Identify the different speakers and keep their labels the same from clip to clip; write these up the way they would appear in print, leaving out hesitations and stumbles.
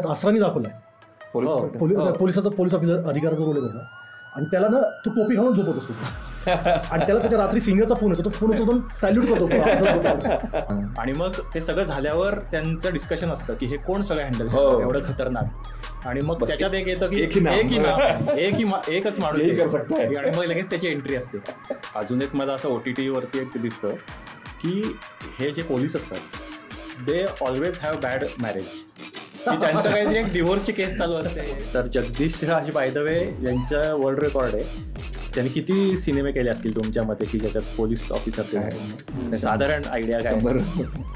Speaker 1: त्यात असरानी दाखवलाय, police officer अधिकाराचा रोल आहे त्याचा, आणि त्याला ना तो टोपी घालून झोपत असतो आणि त्याला त्याच्या रात्री सिंगरचा फोन येतो, तो फोन उचलून सॅल्यूट करतो.
Speaker 2: आणि मग ते सगळं झाल्यावर त्यांचं डिस्कशन असतं की हे कोण सगळं हँडल करतं एवढं खतरनाक, आणि मग त्याच्यात एक येतं की एकच माणूस आणि मग लगेच त्याची एंट्री असते. अजून एक मला असं OTT वरती एक दिसतं की हे जे पोलीस असतात they always have bad marriage, की त्यांचं काहीतरी एक डिव्होर्सची केस चालू असते. तर जगदीश राज बाय द वे यांचा वर्ल्ड रेकॉर्ड आहे. त्यांनी किती सिनेमे केले असतील तुमच्या मते की ज्याच्यात पोलीस ऑफिसर आहे? साधारण आयडिया काय?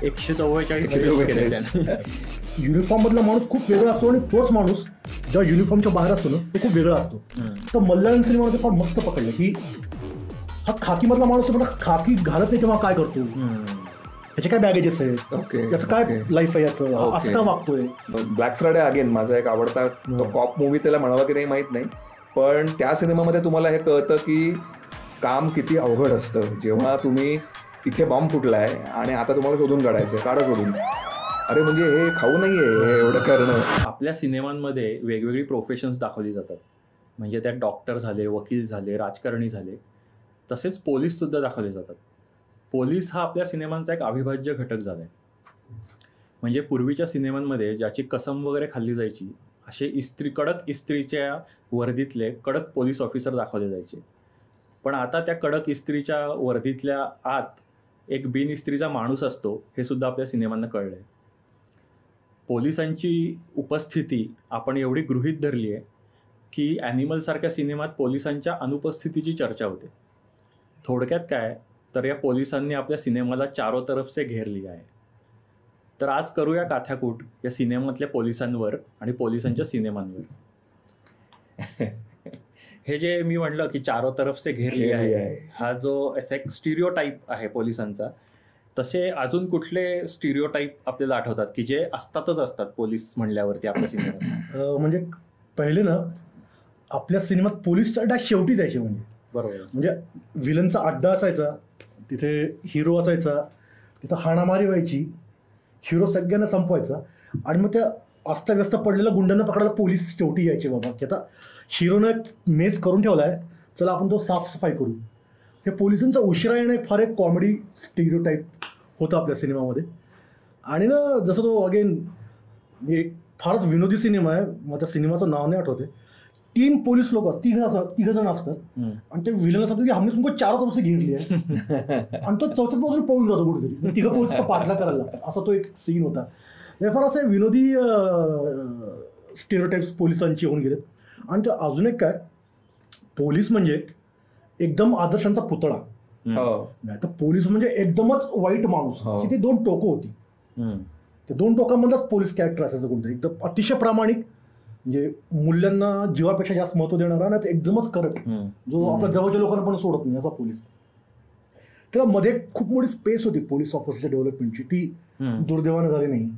Speaker 2: 144
Speaker 1: युनिफॉर्म मधला माणूस खूप वेगळा असतो, आणि तोच माणूस जेव्हा युनिफॉर्मच्या बाहेर असतो ना तो खूप वेगळा असतो. तर मल्याळम सिनेमामध्ये फार मस्त पकडलं की हा खाकी मधला माणूस पण खाकी घालत नाही तेव्हा काय करतो, त्याचे काय बॅगेजेस आहेत, याचं काय लाईफ आहे, याचं असं का वागतोय.
Speaker 3: ब्लॅक फ्रायडे अगेन माझा एक आवडता तो कॉप मूवी, त्याला म्हणावा की नाही माहित नाही, पण त्या सिनेमामध्ये तुम्हाला हे कळतं की काम किती अवघड असतं. जेव्हा तुम्ही इथे बॉम्ब फुटलाय आणि आता तुम्हाला शोधून काढायचं, काढा शोधून, अरे म्हणजे हे खाऊ नाहीये एवढं करणं.
Speaker 2: आपल्या सिनेमांमध्ये वेगवेगळी प्रोफेशन्स दाखवली जातात, म्हणजे त्यात डॉक्टर झाले, वकील झाले, राजकारणी झाले, तसेच पोलीस सुद्धा दाखवले जातात. पोलीस हा आपल्या सिनेमांचा एक अविभाज्य घटक झाला आहे. म्हणजे पूर्वीच्या सिनेमांमध्ये ज्याची कसम वगैरे खाल्ली जायची असे कडक इस्त्रीच्या वर्दीतले कडक पोलीस ऑफिसर दाखवले जायचे, पण आता त्या कडक इस्त्रीच्या वर्दीतल्या आत एक बिन इस्त्रीचा माणूस असतो हे सुद्धा आपल्या सिनेमांना कळलंय. पोलिसांची उपस्थिती आपण एवढी गृहीत धरली आहे की ॲनिमल सारख्या सिनेमात पोलिसांच्या अनुपस्थितीची चर्चा होते. थोडक्यात काय तर या पोलिसांनी आपल्या सिनेमाला चारो तरफ से घेर लिया आहे. तर आज करूया काथ्याकूट या सिनेमातल्या पोलिसांवर आणि पोलिसांच्या सिनेमांवर. हे जे मी म्हटलं की चारो तरफ से घेर लिया आहे, हा जो असा एक स्टिरिओटाईप आहे पोलिसांचा, तसे अजून कुठले स्टिरिओटाईप आपल्याला आठवतात की जे असतात पोलीस म्हणल्यावरती आपल्या सिनेमात?
Speaker 1: म्हणजे पहिले ना आपल्या सिनेमात पोलीस अड्डा शेवटी जायचे,
Speaker 2: बरोबर,
Speaker 1: म्हणजे विलनचा अड्डा असायचा, तिथे हिरो असायचा, तिथं हाणामारी व्हायची, हिरो सगळ्यांना संपवायचा, आणि मग त्या अस्ताव्यस्त पडलेल्या गुंडांना पकडायला पोलीस शेवटी यायचे. बाबा की आता हिरोनं मेस करून ठेवलाय, चला आपण तो साफसफाई करू. हे पोलिसांचा उशिरा येणं फार एक कॉमेडी स्टिरिओटाईप होतं आपल्या सिनेमामध्ये. आणि ना जसं तो अगेन एक फारच विनोदी सिनेमा आहे, मग त्या सिनेमाचं नाव नाही आठवते. 3 पोलीस लोक तिघ जण असतात आणि ते विलन असतात की हमने तुमको चार तरफ से घेरली आहे, आणि तो चौथ्यात बाजूला पळून जातो कुठेतरी, तिघ पोलीस पाठला करायला लागतात. असा तो एक सीन होता. फार असे विनोदी स्टिरिओटाइप्स पोलिसांची होऊन गेलेत. आणि ते अजून एक काय, पोलीस म्हणजे एकदम आदर्शांचा पुतळा नाही तर पोलीस म्हणजे एकदमच वाईट माणूस, अशी ती 2 टोकं होती. त्या 2 टोकांमधलाच पोलीस कॅरेक्टर असायचं कोणतरी एकदम अतिशय प्रामाणिक, म्हणजे मूल्यांना जीवापेक्षा जास्त महत्व देणारा, नाही तर एकदमच करट, जो आपल्या जवळच्या लोकांना पण सोडत नाही असा पोलीस. त्याला मध्ये खूप मोठी स्पेस होती पोलीस ऑफिसरच्या डेव्हलपमेंटची, ती दुर्दैवाने झाली नाही.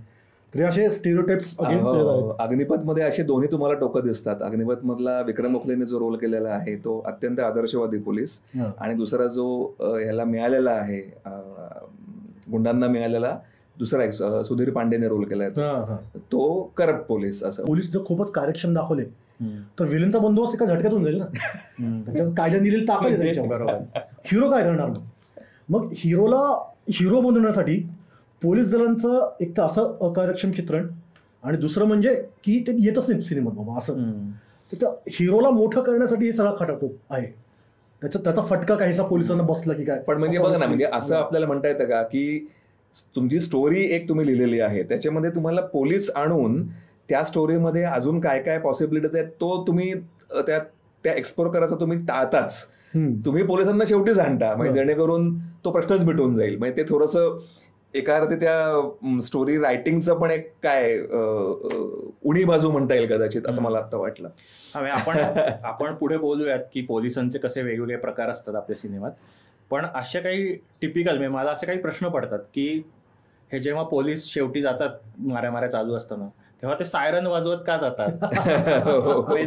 Speaker 1: तरी असे स्टिरिओटाइप्स
Speaker 3: अग्निपथ मध्ये असे दोन्ही तुम्हाला टोकं दिसतात. अग्निपथ मधला विक्रम ओखलेने जो रोल केलेला आहे तो अत्यंत आदर्शवादी पोलीस, आणि दुसरा जो ह्याला मिळालेला आहे गुंडांना मिळालेला दुसरा एक सुधीर पांडेने रोल केलाय तो करप्ट पोलीस. असं पोलीस जर खूपच कार्यक्षम दाखवले तर विलनचा बंदोबस्त एका झटक्यात होऊन जाईल ना, त्याच्यात कायदा दिलेली ताकद आहे. हिरो काय करणार मग हिरोला हिरो बनवण्यासाठी पोलीस दलांचं एक तर असं अकार्यक्षम चित्रण, आणि दुसरं म्हणजे की ते येतच नाही सिनेमात बाबा असं. तर हिरोला मोठं करण्यासाठी हे सगळा खटाटोप आहे, त्याचा फटका काहीसा पोलिसांना बसला की काय. पण म्हणजे बघा ना, म्हणजे असं आपल्याला म्हणता येतं का की तुमची स्टोरी एक तुम्ही लिहिलेली आहे, त्याच्यामध्ये तुम्हाला पोलीस आणून त्या स्टोरीमध्ये अजून काय काय पॉसिबिलिटीज आहेत तो तुम्ही त्या एक्सप्लोर करायचा तुम्ही टाळताच. तुम्ही पोलिसांना शेवटीच आणता, म्हणजे जेणेकरून तो प्रश्नच मिटून जाईल. म्हणजे ते थोडंसं एका अर्थी त्या स्टोरी रायटिंगचं पण एक काय उणी बाजू म्हणता येईल कदाचित, असं मला आता वाटलं.
Speaker 2: आपण पुढे बोलूयात की पोलिसांचे कसे वेगवेगळे प्रकार असतात आपल्या सिनेमात. पण अशा काही टिपिकल मला असे काही प्रश्न पडतात की हे जेव्हा पोलीस शेवटी जातात माऱ्या चालू असताना, तेव्हा ते सायरन वाजवत का जातात?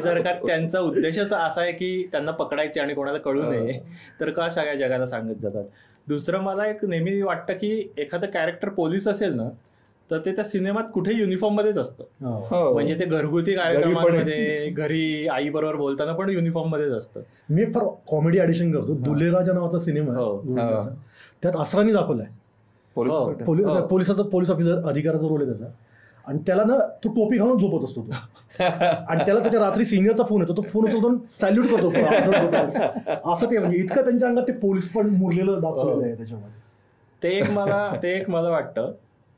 Speaker 2: जर का त्यांचा उद्देशच असा आहे की त्यांना पकडायचे आणि कोणाला कळू नये, तर का सगळ्या जगाला सांगत जातात? दुसरं मला एक नेहमी वाटतं की एखादं कॅरेक्टर पोलीस असेल ना तर ते त्या सिनेमात कुठे युनिफॉर्म मध्येच असतं. म्हणजे ते घरगुती
Speaker 3: घरी
Speaker 2: कार्यक्रमांमध्ये घरी आई बरोबर बोलताना पण युनिफॉर्म मध्येच असतं.
Speaker 1: मी एक फार कॉमेडी ऍडिशन करतो. दुलेराजा नावाचा सिनेमा आहे, त्यात असरानी दाखवलाय. पोलीस ऑफिसर अधिकाराचा रोल आहे त्याचा, आणि त्याला ना तो टोपी घालून झोपत असतो तो, आणि त्याला त्याच्या रात्री सिनियरचा फोन येतो, तो फोन उचलून सॅल्यूट करतो असं. ते म्हणजे इतकं त्यांच्या अंगात ते पोलीस पण मुरलेलं दाखवलेलं आहे त्याच्यामध्ये.
Speaker 2: ते एक मला वाटतं.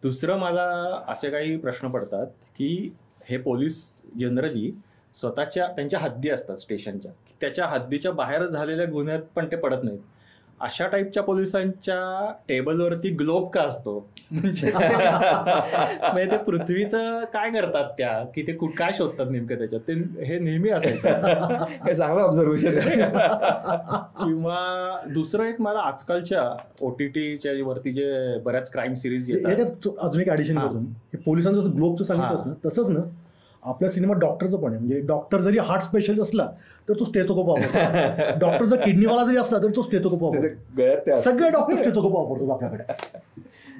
Speaker 2: दुसरं मला असे काही प्रश्न पडतात की हे पोलीस जनरली स्वतःच्या त्यांच्या हद्दी असतात स्टेशनच्या, त्याच्या हद्दीच्या बाहेर झालेल्या गुन्ह्यात पण ते पडत नाहीत. अशा टाईपच्या पोलिसांच्या टेबलवरती ग्लोब का असतो? म्हणजे ते पृथ्वीचं काय करतात त्या, की ते काय शोधतात नेमकं त्याच्यात, ते हे नेहमी असायचं.
Speaker 3: हे चांगलं ऑब्झर्वेशन.
Speaker 2: किंवा दुसरं एक मला आजकालच्या OTTच्या वरती जे बऱ्याच क्राईम सिरीज येतात,
Speaker 1: अजून एक ऍडिशन करतो. पोलिसांचं जसं ग्लोबचं सांगितलं ना, तसंच ना आपल्या सिनेमात डॉक्टरचं पण आहे. म्हणजे डॉक्टर जरी हार्ट स्पेशलिस्ट असला तर तो स्टेथोस्कोप वापरतो, डॉक्टर जर किडनीवाला जरी असला तरी तो स्टेथोस्कोप वापरतो. सगळे डॉक्टर स्टेथोस्कोप वापरतात आपल्याकडे.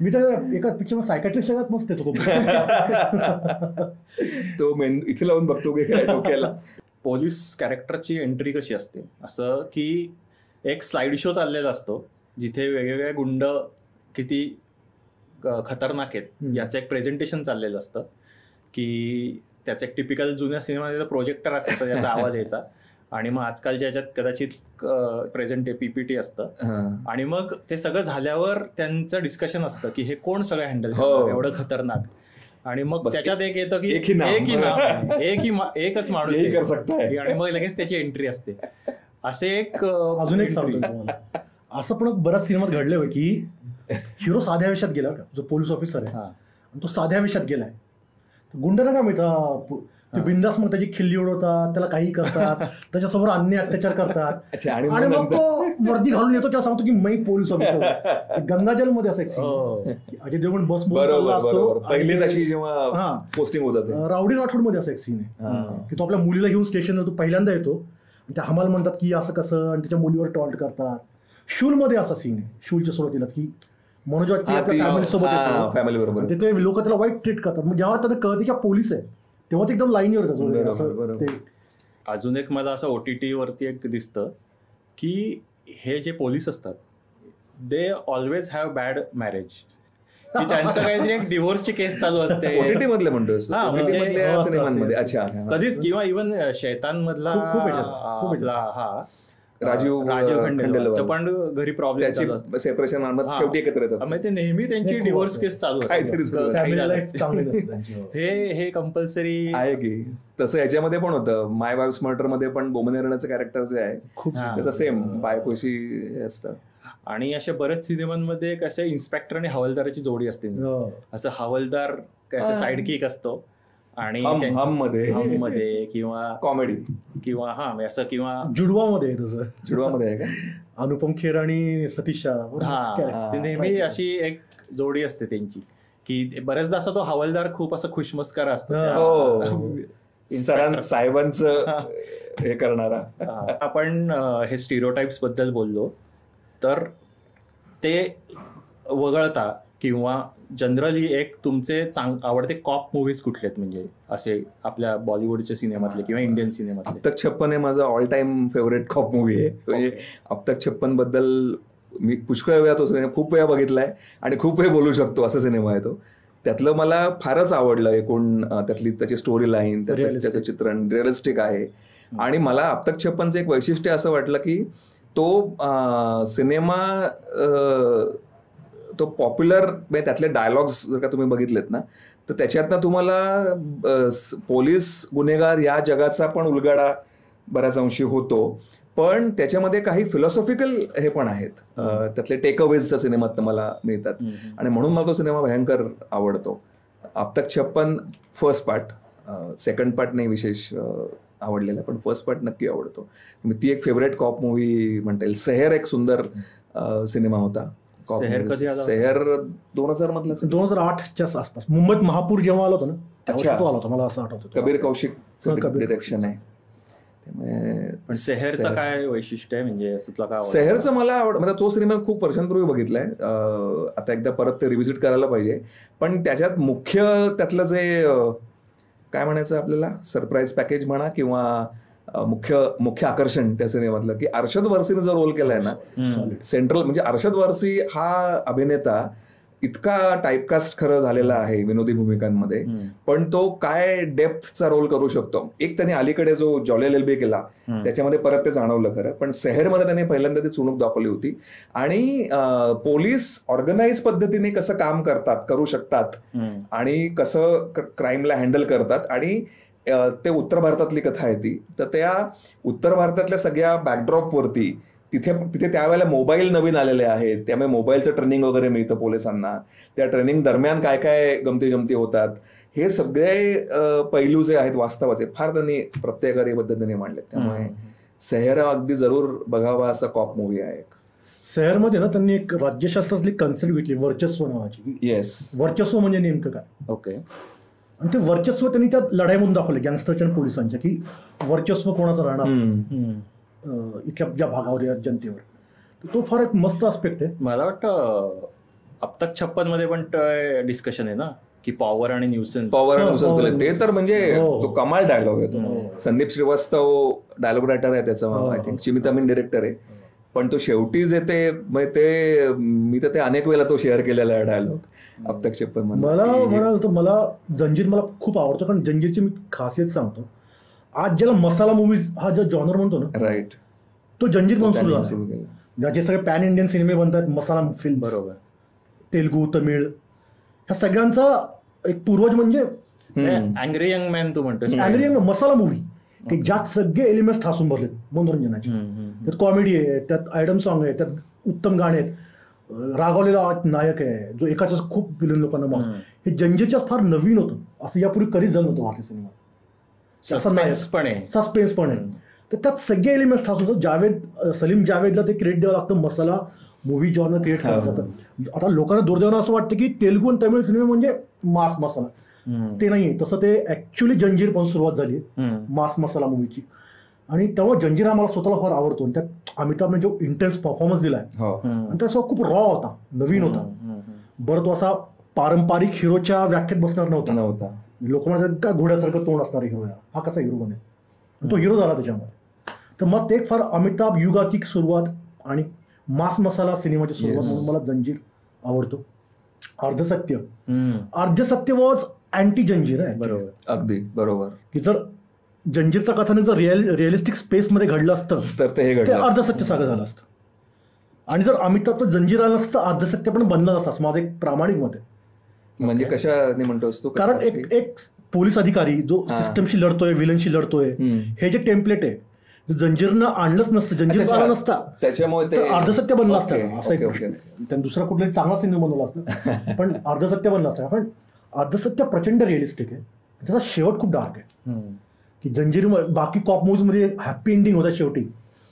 Speaker 1: मी तर एका पिक्चर सायकॅट्रिस्ट सगळ्यात मस्त स्टेथोस्कोप
Speaker 3: तो इथे लावून बघतो डोक्याला.
Speaker 2: पोलीस कॅरेक्टरची एंट्री कशी असते, असं की एक स्लाइड शो चाललेला असतो जिथे वेगवेगळे गुंड किती खतरनाक आहेत याचं एक प्रेझेंटेशन चाललेलं असतं. की त्याचं एक टिपिकल जुन्या सिनेमामध्ये प्रोजेक्टर असायचा ज्याचा आवाज यायचा, आणि मग आजकालच्या याच्यात कदाचित PPT असतं. आणि मग ते सगळं झाल्यावर त्यांचं डिस्कशन असतं की हे कोण सगळं हँडल करतं एवढं खतरनाक. आणि मग त्याच्यात एक येतं की एकच माणूस आणि मग लगेच त्याची एंट्री असते. असे एक
Speaker 1: अजून एक सांगतो तुम्हाला, असं पण बऱ्याच सिनेमात घडलं की हिरो साध्या वेशात गेला, जो पोलीस ऑफिसर आहे तो साध्या वेशात गेलाय, गुंडांना काय मिळतं, ते बिंदास मग त्याची खिल्ली उडवतात, त्याला काही करतात, त्याच्यासमोर अन्य अत्याचार करतात, आणि मग तो वर्दी घालून येतो तेव्हा सांगतो की मी पोलीस ऑफिसर. गंगाजल मध्ये असं एक सीन, अजय देवगण बस असतो
Speaker 3: पहिलीच अशी जेव्हा पोस्टिंग होतात,
Speaker 1: रावडी राठोड मध्ये असं एक सीन आहे की तो आपल्या मुलीला घेऊन स्टेशनवर तो पहिल्यांदा येतो, ते हमाल म्हणतात की असं कसं, आणि त्याच्या मुलीवर टॉन्ट करतात. शूल मध्ये असा सीन आहे, शूलच्या सुरुवातीलाच की मनोज वाजपेयी आपल्या फॅमिली सोबत येतो, तिथे लोक त्याला वाईट ट्रीट करतात. मग जेव्हा त्यांना कळते की पोलीस आहे तेव्हा ते एकदम लाईनीवर जातो.
Speaker 2: अजून एक मला असं OTT वरती एक दिसतं की हे जे पोलीस असतात they always have bad marriage, की त्यांचं काहीतरी एक डिव्होर्सची केस चालू असते.
Speaker 3: OTT मधले म्हणतो
Speaker 2: कधीच, किंवा इव्हन शैतान मधला राजीव खंडेलवाल पण घरी प्रॉब्लेम चालू असतो,
Speaker 3: सेपरेशन शेवटी एकत्र येतात,
Speaker 2: ते नेहमी त्यांची डिव्होर्स केस चालू असते. हे कंपल्सरी
Speaker 3: आहे की तसं याच्यामध्ये पण होतं. माय वाईफ्स मर्डर मध्ये पण बोमनेरण्याचं कॅरेक्टर जे आहे खूप तसं सेम बायकोशी असतं.
Speaker 2: आणि अशा बऱ्याच सिनेमांमध्ये कसं इन्स्पेक्टर आणि हवालदाराची जोडी असते, असं हवालदार कसं साईडकिक असतो आणि मध्ये किंवा
Speaker 3: कॉमेडी
Speaker 2: किंवा असं, किंवा
Speaker 1: जुडवामध्ये तसं
Speaker 3: जुडवामध्ये आहे का
Speaker 1: अनुपम खेर आणि सतीश शाह,
Speaker 2: नेहमी अशी एक जोडी असते त्यांची की बऱ्याचदा असं तो हवालदार खूप असं खुशमस्कार असतो
Speaker 3: साहेबांचं हे करणारा.
Speaker 2: आपण हे स्टिरियोटाइप्स बद्दल बोललो तर ते वगळता किंवा जनरली एक तुमचे आवडते कॉप मूव्हीज कुठले आहेत, म्हणजे असे आपल्या बॉलिवूडच्या सिनेमातले किंवा इंडियन सिनेमातले?
Speaker 3: अब तक 56 हे माझा all time favourite cop movie आहे. म्हणजे अब तक 56 बद्दल मी पुष्कळ वेळा तो सिनेमा खूप वेळा बघितलाय आणि खूप वेळ बोलू शकतो असा सिनेमा आहे तो. त्यातलं मला फारच आवडलं एकूण, त्यातली त्याची स्टोरी लाईन, त्याचं चित्रण रिअलिस्टिक आहे. आणि मला अब तक 56चं एक वैशिष्ट्य असं वाटलं की तो सिनेमा तो पॉप्युलर, म्हणजे त्यातले डायलॉग्स जर का तुम्ही बघितलेत ना तर त्याच्यातनं तुम्हाला पोलीस गुन्हेगार या जगाचा पण उलगडा बऱ्याच अंशी होतो, पण त्याच्यामध्ये काही फिलॉसॉफिकल हे पण आहेत, त्यातले टेकअवेजच्या सिनेमात मला मिळतात. आणि म्हणून मला तो सिनेमा भयंकर आवडतो. अब तक 56 फर्स्ट पार्ट, सेकंड पार्ट नाही विशेष आवडलेला, पण फर्स्ट पार्ट नक्की आवडतो. ती एक फेवरेट कॉप मूव्ही म्हणता येईल. सेहर एक सुंदर सिनेमा होता.
Speaker 2: सेहर
Speaker 3: 2000 मधला,
Speaker 1: 2008च्या आसपास मुंबईत महापूर जेव्हा आला होता ना, तो आला होता मला असं आठवतं.
Speaker 3: कबीर कौशिकचं डिरेक्शन आहे. त्यामुळे
Speaker 2: पण सेहरचं काय वैशिष्ट्य आहे म्हणजे तुला काय
Speaker 3: सेहरचं मला म्हणजे तो सिनेमा खूप वर्षांपूर्वी बघितलाय, आता एकदा परत ते रिव्हिजिट करायला पाहिजे. पण त्याच्यात मुख्य त्यातलं जे काय म्हणायचं आपल्याला सरप्राईज पॅकेज म्हणा किंवा मुख्य आकर्षण त्या सिनेमातलं की अर्शद वारसीने जो रोल केलाय ना सेंट्रल, म्हणजे अर्शद वारसी हा अभिनेता इतका टाईपकास्ट खरं झालेला आहे विनोदी भूमिकांमध्ये, पण तो काय डेप्थचा रोल करू शकतो. एक त्याने अलीकडे जो जॉली एल बी केला त्याच्यामध्ये परत ते जाणवलं खरं, पण सेहरमध्ये त्याने पहिल्यांदा ती चुणूक दाखवली होती. आणि पोलीस ऑर्गनाइज पद्धतीने कसं काम करू शकतात आणि कसं क्राईमला हँडल करतात, आणि ते उत्तर भारतातली कथा आहे ती, तर त्या उत्तर भारतातल्या सगळ्या बॅकड्रॉपवरती तिथे त्यावेळेला मोबाईल नवीन आलेले आहेत, त्यामुळे मोबाईलचं ट्रेनिंग वगैरे मिळतं पोलिसांना. त्या ट्रेनिंग दरम्यान काय काय गमती जमती होतात, हे सगळे पैलू जे आहेत वास्तवाचे फार त्यांनी प्रत्येकारी पद्धतीने मांडले. त्यामुळे सेहर अगदी जरूर बघावा असा कॉप मूवी आहे.
Speaker 1: सेहरमध्ये ना त्यांनी एक राज्यशास्त्रातली कन्सेप्ट घेतली वर्चस्व नावाची.
Speaker 3: येस,
Speaker 1: वर्चस्व म्हणजे नेमकं काय.
Speaker 2: ओके.
Speaker 1: आणि ते वर्चस्व त्यांनी त्या लढाईमधून दाखवले गँगस्टरच्या आणि पोलिसांच्या, की वर्चस्व कोणाचं राहणार इथल्या ज्या भागावर या जनतेवर. तो फार एक मस्त आस्पेक्ट आहे.
Speaker 2: मला वाटतं अब तक 56 मध्ये पण डिस्कशन आहे ना की पॉवर आणि न्यूसेन्स.
Speaker 3: ते तर म्हणजे तो कमाल डायलॉग आहे तो. संदीप श्रीवास्तव डायलॉग रायटर आहे त्याचा, आय थिंक चिमित अमीन डिरेक्टर आहे. पण तो शेवटी जे ते मी तर ते अनेक वेळेला तो शेअर केलेला आहे डायलॉग अब तक 56 मध्ये.
Speaker 1: मला जंजीर मला खूप आवडतं, कारण जंजीरची मी खासियत सांगतो. आज ज्याला मसाला मूवीज हा जो जॉनर म्हणतो ना,
Speaker 3: राईट,
Speaker 1: तो जंजीर पण सुरू झाला. ज्याचे सगळे पॅन इंडियन सिनेमे बनतात, मसाला फिल्म,
Speaker 2: बरोबर,
Speaker 1: तेलुगू, तमिळ, ह्या सगळ्यांचा एक पूर्वज म्हणजे
Speaker 2: अँग्री यंग मॅन. तू म्हणतोस
Speaker 1: अँग्री यंग मसाला मूवी, की ज्यात सगळे एलिमेंट्स ठासून भरलेत मनोरंजनाचे. त्यात कॉमेडी आहे, त्यात आयटम सॉंग आहे, त्यात उत्तम गाणे आहेत, रागावलेला नायक आहे जो एकाच खूप विलन लोकांना मारतो. हे जंजीरच्याच फार नवीन होतं, असं यापूर्वी कधीच झालं नव्हतं भारतीय सिनेमात. सस्पेन्स पण आहे. तर त्यात सगळे एलिमेंट्स ठासून सलीम जावेदला ते क्रेडिट द्यावं लागतं, मसाला मूवी जॉनर क्रिएट करत जातं. आता लोकांना दुर्दैवानं असं वाटतं की तेलुगू आणि तमिळ सिनेमा म्हणजे मास मसाला, ते नाही. तसं ते ऍक्च्युअली जंजीर पण सुरुवात झाली मास मसाला मूवीची. आणि तेव्हा जंजीर हा मला स्वतःला फार आवडतो. आणि त्यात अमिताभने जो इंटेन्स परफॉर्मन्स दिलाय आणि त्याचा खूप रॉ होता, नवीन होता. बरं, तो असा पारंपरिक हिरोच्या व्याख्येत बसणार नव्हता. लोक म्हणतात का घोड्यासारखं तोंड असणारा हिरो, हा कसा हिरो बनेल, तो हिरो झाला त्याच्यामध्ये. तर मग ते फार अमिताभ युगाची सुरुवात आणि मास मसाला सिनेमाची सुरुवात म्हणून मला जंजीर आवडतो. अर्धसत्य वॉज अँटी जंजीर आहे.
Speaker 3: बरोबर, अगदी बरोबर.
Speaker 1: की जर जंजीरचा कथाने जर रिअलिस्टिक स्पेसमध्ये घडलं असतं तर ते अर्धसत्य सागर झालं असतं. आणि जर अमिताभ जंजीर आलं असतं तर अर्धसत्य पण बनलं नसतं, असं माझं एक प्रामाणिक मत आहे.
Speaker 3: म्हणजे कशाने म्हणतोस तू?
Speaker 1: कारण एक पोलीस अधिकारी जो सिस्टमशी लढतोय, विलनशी लढतोय, हे जे टेम्पलेट आहे, जंजीरनं आणलंच नसतं, जंजीर आलं नसता त्याच्यामुळे अर्धसत्य बनलं असतं. असा एक प्रश्न. त्यांनी दुसरा कुठलाही चांगला सिनेमा बनवला असतं, पण अर्धसत्य बनलं असतं. पण अर्धसत्य प्रचंड रिअलिस्टिक आहे, त्याचा शेवट खूप डार्क आहे. की जंजीर बाकी कॉप मूव्ज मध्ये हॅपी एंडिंग होता शेवटी,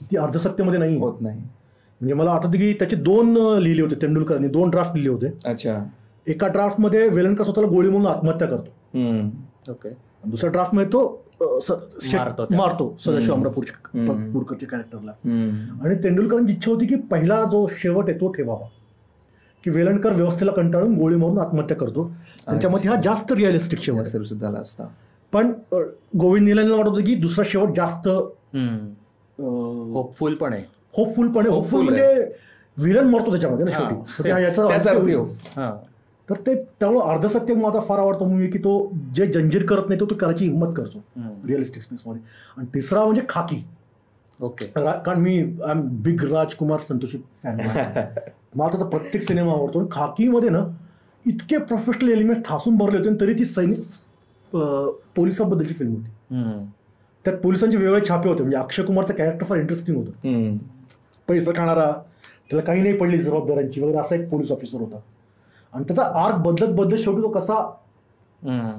Speaker 1: ती अर्धसत्यमध्ये नाही
Speaker 3: होत नाही.
Speaker 1: म्हणजे मला आठवतं की त्याचे 2 लिहिले होते तेंडुलकरांनी, 2 ड्राफ्ट लिहिले होते.
Speaker 3: अच्छा.
Speaker 1: एका ड्राफ्ट मध्ये वेलणकर स्वतःला गोळी म्हणून आत्महत्या करतो.
Speaker 2: ओके.
Speaker 1: दुसऱ्या ड्राफ्ट मध्ये तो मारतो सदाशिव अमरापूरच्या कॅरेक्टरला. आणि तेंडुलकरांची इच्छा होती की पहिला जो शेवट आहे तो ठेवावा, की वेलणकर व्यवस्थेला कंटाळून गोळी मारून आत्महत्या करतो. त्यांच्यामध्ये हा जास्त रिअलिस्टिक शेवट
Speaker 3: सुद्धा असता.
Speaker 1: पण गोविंद निलानीला वाटत होतं की दुसरा शेवट जास्त
Speaker 2: होपफुल पण आहे.
Speaker 1: होपफुल म्हणजे विलन मरतो त्याच्यामध्ये ना शेवटी. तर ते त्यामुळे अर्धसत्य माझा फार आवडता मूवी, की तो जे जंजीर करत नाही तो करायची हिंमत करतो रिअलिस्टिक स्पेसमध्ये. आणि तिसरा म्हणजे खाकी.
Speaker 2: ओके.
Speaker 1: कारण मी I am big Rajkumar Santoshi fan, मला त्याचा प्रत्येक सिनेमा आवडतो. आणि खाकीमध्ये ना इतके प्रोफेशनल एलिमेंट ठासून भरले होते, तरी ती सैनिक पोलिसांबद्दलची फिल्म होती. त्यात पोलिसांचे वेगवेगळे छापे होते. म्हणजे अक्षय कुमारचं कॅरेक्टर फार इंटरेस्टिंग होतं. पैसा खाणारा, त्याला काही नाही पडली जबाबदाऱ्यांची वगैरे, असा एक पोलीस ऑफिसर होता. आणि त्याचा आर्क बदलत शेवटी तो कसा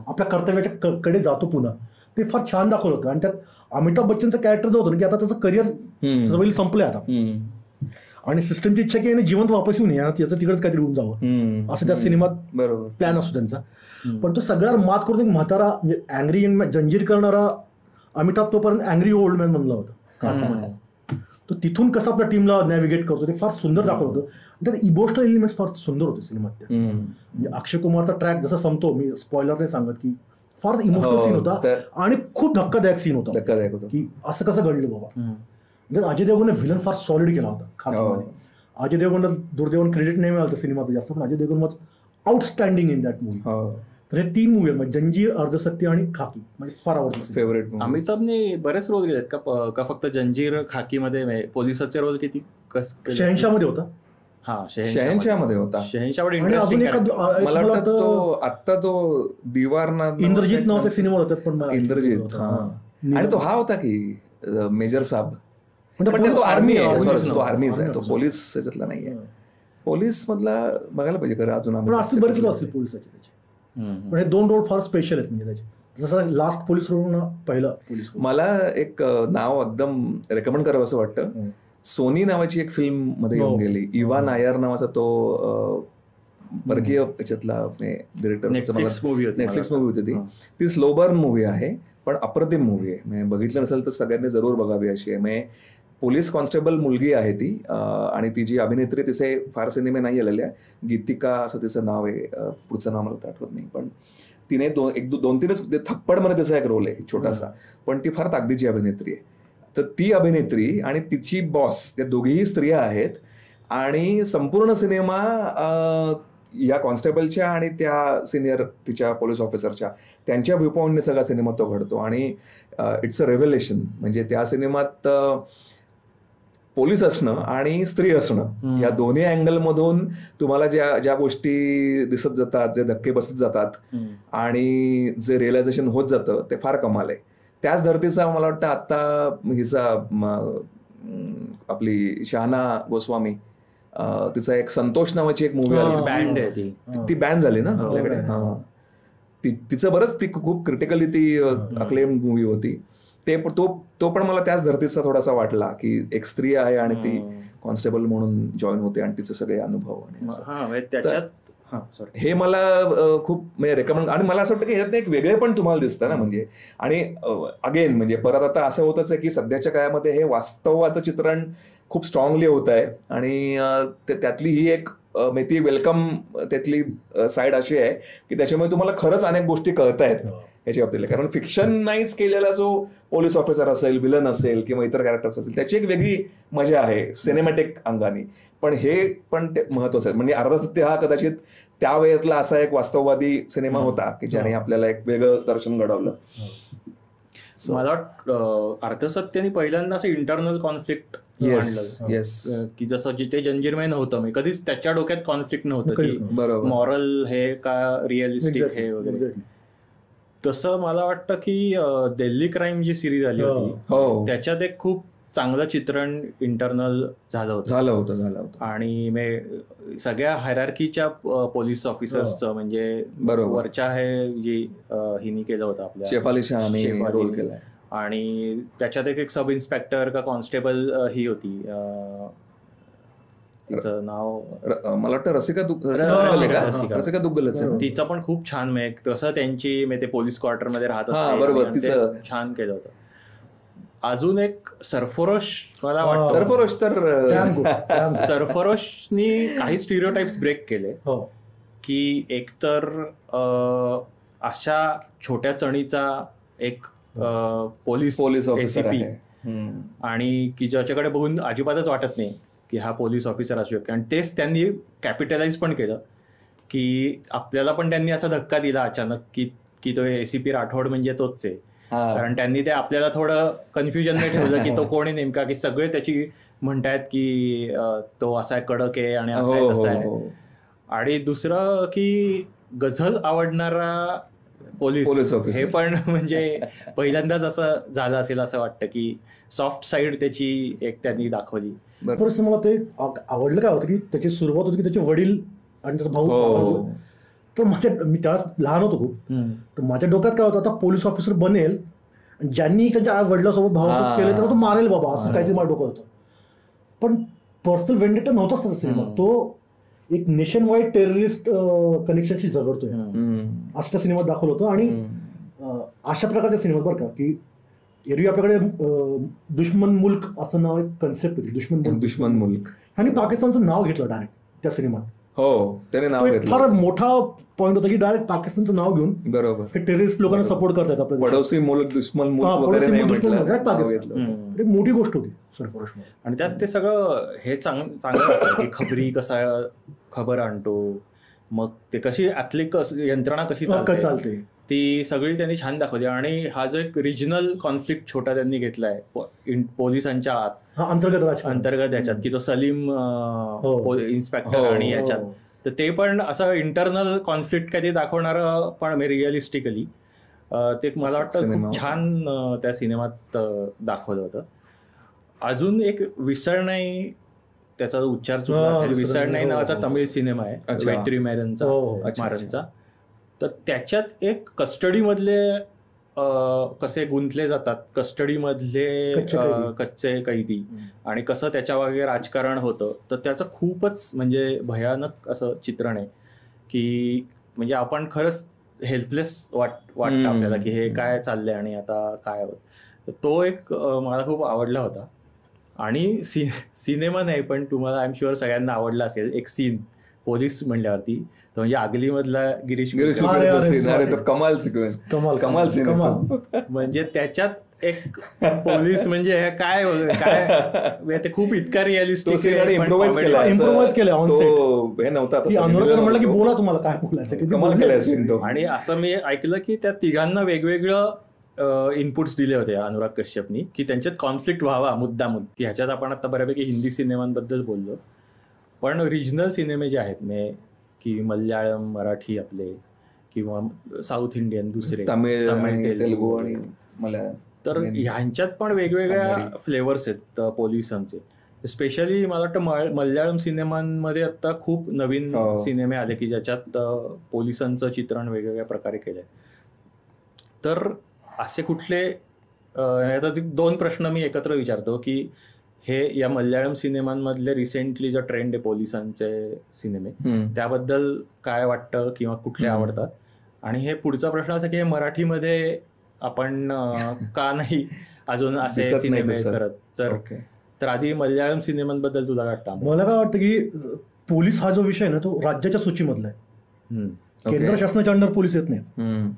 Speaker 1: आपल्या कर्तव्याच्या कडे जातो पुन्हा, ते फार छान दाखवलं होतं. आणि त्यात अमिताभ बच्चनचं कॅरेक्टर जो होतं की आता त्याचं करिअर पहिलं संपलंय आता, आणि सिस्टमची इच्छा की याने जिवंत वापस येऊ नये, याचं तिकडेच काहीतरी होऊन जावं असं त्या सिनेमात प्लॅन असतो त्यांचा. पण तो सगळ्यावर मात करतो. म्हातारा म्हणजे अँग्री यंग जंजीर करणारा अमिताभ तोपर्यंत अँग्री ओल्ड मॅन म्हणलं होतं. तो तिथून कसं आपल्या टीमला नॅव्हिगेट करतो ते फार सुंदर दाखवलं होतं. त्यात इमोशनल एलिमेंट्स फार सुंदर होते सिनेमात. म्हणजे अक्षय कुमारचा ट्रॅक जसा संपतो, मी स्पॉइलर नाही सांगत, की फार इमोशनल सीन होता आणि खूप धक्कादायक सीन होता की असं कसं घडलं बाबा. अजय देवगणने व्हिलन फार सॉलिड केला होता खाकीमध्ये. अजय देवगणला दुर्दैवाने क्रेडिट नाही मिळालं सिनेमात जास्त, पण Ajay Devgan was outstanding in that movie. तर हे 3 मूवी आहेत म्हणजे जंजीर, अर्धसत्य आणि खाकी, म्हणजे फार आवडतं.
Speaker 3: फेवरेट.
Speaker 2: अमिताभने बरेच रोल केलेत का फक्त जंजीर खाकीमध्ये पोलिसाचे रोल किती?
Speaker 1: 86 मध्ये होता.
Speaker 2: हा,
Speaker 3: 86 मध्ये होता.
Speaker 2: 86 मध्ये
Speaker 3: मला वाटतं तो आता तो दीवारना
Speaker 1: इंद्रजित नावाचा सिनेमा होता, पण
Speaker 3: इंद्रजित. आणि तो हा होता की मेजर साहेब, पण तो आर्मी आहे, तो आर्मीच आहे, तो पोलीस याच्यातला नाहीये. पोलीस मधला बघायला पाहिजे खरं अजून.
Speaker 1: पण असं बरेच रोल असतील पोलिसाचे त्याचे, पण हे 2 रोल फार स्पेशल आहेत म्हणजे त्याचे. जसं लास्ट पोलीस रोल ना पहिला पोलीस.
Speaker 3: मला एक नाव एकदम रेकमेंड करावं असं वाटतं. सोनी नावाची एक फिल्म मध्ये येऊन गेली, इवा नायर नावाचा तो परकीय याच्यातला डिरेक्टर.
Speaker 2: नेटफ्लिक्स
Speaker 3: मूवी होती ती स्लो बर्न मूवी आहे, पण अप्रतिम मूवी आहे. म्हणजे बघितलं नसेल तर सगळ्यांनी जरूर बघावी अशी आहे. म्हणजे पोलीस कॉन्स्टेबल मुलगी आहे ती, आणि ती जी अभिनेत्री, तिचे फार सिनेमे नाही आलेले, गीतिका असं तिचं नाव आहे, पुढचं नाव मला आठवत नाही, पण तिने 2-3 थप्पडमध्ये तिचा एक रोल आहे छोटासा, पण ती फार ताकदीची अभिनेत्री आहे. तर ती अभिनेत्री आणि तिची बॉस या दोघीही स्त्रिया आहेत, आणि संपूर्ण सिनेमा या कॉन्स्टेबलच्या आणि त्या सिनियर तिच्या पोलीस ऑफिसरच्या त्यांच्या व्ह्यू पॉईंटने सगळा सिनेमा तो घडतो. आणि इट्स अ रेव्हलेशन. म्हणजे त्या सिनेमात पोलीस असणं आणि स्त्री असणं या दोन्ही अँगल मधून तुम्हाला ज्या गोष्टी दिसत जातात, जे धक्के बसत जातात आणि जे रिअलायझेशन होत जातं ते फार कमाल आहे. त्याच धर्तीचा मला वाटतं आता हिचा आपली शहाना गोस्वामी, तिचा एक संतोष नावाची एक मूवी आली, ती बॅन झाली ना आपल्याकडे. तिचं बरंच ती खूप क्रिटिकली ती अक्लेम्ड मूवी होती. तो पण मला त्याच धर्तीचा थोडासा वाटला की एक स्त्री आहे आणि ती कॉन्स्टेबल म्हणून जॉईन होते आणि तिचे सगळे अनुभव. हे मला खूप म्हणजे रेकमेंड. आणि मला असं वाटतं की ह्याच्यात एक वेगळे पण तुम्हाला दिसतं ना. म्हणजे आणि अगेन म्हणजे परत आता असं होतच आहे की सध्याच्या काळामध्ये हे वास्तवाचं चित्रण खूप स्ट्रॉंगली होत आहे, आणि त्यातली ही एक ती वेलकम त्यातली साईड अशी आहे की त्याच्यामुळे तुम्हाला खरंच अनेक गोष्टी कळतायत याच्या बाबतीत. कारण फिक्शनाइज केलेला जो पोलीस ऑफिसर असेल, विलन असेल किंवा इतर कॅरेक्टर्स असेल, त्याची एक वेगळी मजा आहे सिनेमॅटिक अंगाने. पण हे पण ते महत्वाचं आहे. म्हणजे अर्धसत्य हा कदाचित त्या वेळेतला असा एक वास्तववादी सिनेमा होता की ज्याने आपल्याला एक वेगळं दर्शन घडवलं.
Speaker 2: मला वाटतं अर्धसत्याने पहिल्यांदा असं इंटरनल कॉन्फ्लिक्ट आणलं की जसं जिथे जंजीरमध्ये नव्हतं, कधीच त्याच्या डोक्यात कॉन्फ्लिक्ट नव्हतं की मॉरल हे का रिअलिस्टिक हे वगैरे. तसं मला वाटतं की दिल्ली क्राईम जी सिरीज आली होती त्याच्यात एक खूप चांगलं चित्रण इंटरनल झालं होतं. आणि सगळ्या हायरार्कीच्या पोलीस ऑफिसर्सचं म्हणजे वरच्या हे जी हिनी केलं होतं आपल्या
Speaker 3: शेफाली शहाने रोल केलाय.
Speaker 2: आणि त्याच्यात एक सब इन्स्पेक्टर का कॉन्स्टेबल ही होती, तिचं नाव
Speaker 3: मला वाटतं रसिका दुग्गलच.
Speaker 2: तिचं पण खूप छान तसं त्यांची ते पोलीस क्वार्टर मध्ये राहत असते, छान केलं होतं. अजून एक सरफरोश मला वाटतं, सरफरोशनी काही स्टिरियोटाइप्स ब्रेक केले की एकतर अशा छोट्या चणीचा एक पोलीस ACP आणि की ज्याच्याकडे बघून अजिबातच वाटत नाही की हा पोलीस ऑफिसर असू शकतो. आणि तेच त्यांनी कॅपिटलाइज पण केलं की आपल्याला पण त्यांनी असा धक्का दिला अचानक की तो ACP राठोड म्हणजे तोच आहे. कारण त्यांनी ते आपल्याला थोडं कन्फ्युजन नाही ठेवलं की तो कोण आहे नेमका, की सगळे त्याची म्हणतायत की तो असा कडक आहे आणि असा आहे तसा आहे. आणि दुसरं की गझल आवडणारा पोलीस हे पण म्हणजे पहिल्यांदाच असं झालं असेल असं वाटतं की सॉफ्ट साईड त्याची एक त्यांनी दाखवली.
Speaker 1: मला ते आवडलं काय होतं की त्याची सुरुवात होती की त्याचे वडील आणि त्याचा भाऊ. तर मी त्यावेळेस लहान होतो खूप, तर माझ्या डोक्यात काय होतं आता पोलीस ऑफिसर बनेल आणि ज्यांनी त्यांच्या वडिलांसोबत भावासोबत केले तर तो मारेल बाबा, असं काहीतरी माझ्या डोक्यात होतं. पण पर्सनल वेंडेटा नव्हताच त्याचा सिनेमा. तो एक नेशन वाईड टेररिस्ट कनेक्शनशी झगडतोय असं सिनेमात दाखवलं होतं. आणि अशा प्रकारच्या सिनेमात बरं का की एरवी आपल्याकडे दुश्मन मुल्क असं नाव एक कन्सेप्ट होती,
Speaker 3: दुश्मन मुल्क,
Speaker 1: आणि पाकिस्तानचं नाव घेतलं डायरेक्ट त्या सिनेमात.
Speaker 3: हो, त्याने नाव घेतलं.
Speaker 1: फार मोठा पॉईंट होता की डायरेक्ट पाकिस्तानचं नाव घेऊन
Speaker 3: बरोबर
Speaker 1: हे टेररिस्ट लोकांना सपोर्ट करतात आपल्या
Speaker 3: पडोसी मुल्क, दुश्मन मुल्क वगैरे नाही म्हटलं,
Speaker 1: पाकिस्तान मोठी गोष्ट होती सरफरोश.
Speaker 2: आणि त्यात ते सगळं हे चांगलं की खबरी कसा खबर आणतो, मग ते कशी आतली यंत्रणा कशी चालते ती सगळी त्यांनी छान दाखवली. आणि हा जो एक रिजनल कॉन्फ्लिक्ट छोटा त्यांनी घेतलाय पोलिसांच्या आत, अंतर्गत याच्यात, की तो सलीम इन्स्पेक्टर आणि याच्यात, तर ते पण असं इंटरनल कॉन्फ्लिक्ट काही दाखवणारं पण रिअलिस्टिकली ते मला वाटतं खूप छान त्या सिनेमात दाखवलं होतं. अजून एक विसरणाई, त्याचा उच्चार चुकला असेल, विसरणाई नावाचा तमिळ सिनेमा आहे वेट्रीमारनचा. तर त्याच्यात एक कस्टडीमधले कसे गुंतले जातात, कस्टडीमधले कच्चे कैदी, आणि कसं त्याच्या वगैरे राजकारण होतं, तर त्याचं खूपच म्हणजे भयानक असं चित्रण आहे की म्हणजे आपण खरंच हेल्पलेस वाटतं आपल्याला की हे काय चाललंय आणि आता काय होत. तर तो एक मला खूप आवडला होता. आणि सिनेमा नाही पण तुम्हाला आय एम शुअर सगळ्यांना आवडला असेल एक सीन पोलीस म्हणल्यावरती, तो म्हणजे आगली मधला गिरीश
Speaker 3: कमाल सिक्वेन्स, कमाल सीन.
Speaker 2: म्हणजे त्याच्यात एक पोलीस म्हणजे हे काय ते खूप इतका रिअलिस्टिक
Speaker 1: इम्प्रोवाइज केलं हे नव्हतं म्हटलं की बोला तुम्हाला काय बोलायचं,
Speaker 3: कमाल केलं.
Speaker 2: आणि असं मी ऐकलं की त्या तिघांना वेगवेगळं इनपुट्स दिले होते अनुराग कश्यपनी की त्यांच्यात कॉन्फ्लिक्ट व्हावा मुद्दामून, की ह्याच्यात आपण आता बऱ्यापैकी हिंदी सिनेमांबद्दल बोललो, पण रिजनल सिनेमे जे आहेत की मल्याळम, मराठी आपले किंवा साऊथ इंडियन दुसरे,
Speaker 3: तमिळ, तेलुगू आणि मल्याळम,
Speaker 2: तर ह्यांच्यात पण वेगवेगळ्या फ्लेवर्स आहेत पोलिसांचे. स्पेशली मला वाटतं मल्याळम सिनेमांमध्ये आता खूप नवीन सिनेमे आले की ज्याच्यात पोलिसांचं चित्रण वेगवेगळ्या प्रकारे केलंय. तर असे कुठले, आता 2 प्रश्न मी एकत्र विचारतो की हे या मल्याळम सिनेमांमधले रिसेंटली जो ट्रेंड आहे पोलिसांचे सिनेमे, त्याबद्दल काय वाटतं किंवा कुठले आवडतात, आणि हे पुढचा प्रश्न असा की हे मराठीमध्ये आपण का नाही अजून असे सिनेमे करत. तर आधी मल्याळम सिनेमांबद्दल तुला काय वाटतं?
Speaker 1: मला काय वाटतं की पोलीस हा जो विषय आहे ना तो राज्याच्या सूचीमधला आहे, केंद्र शासनाच्या अंडर पोलीस येत नाहीत,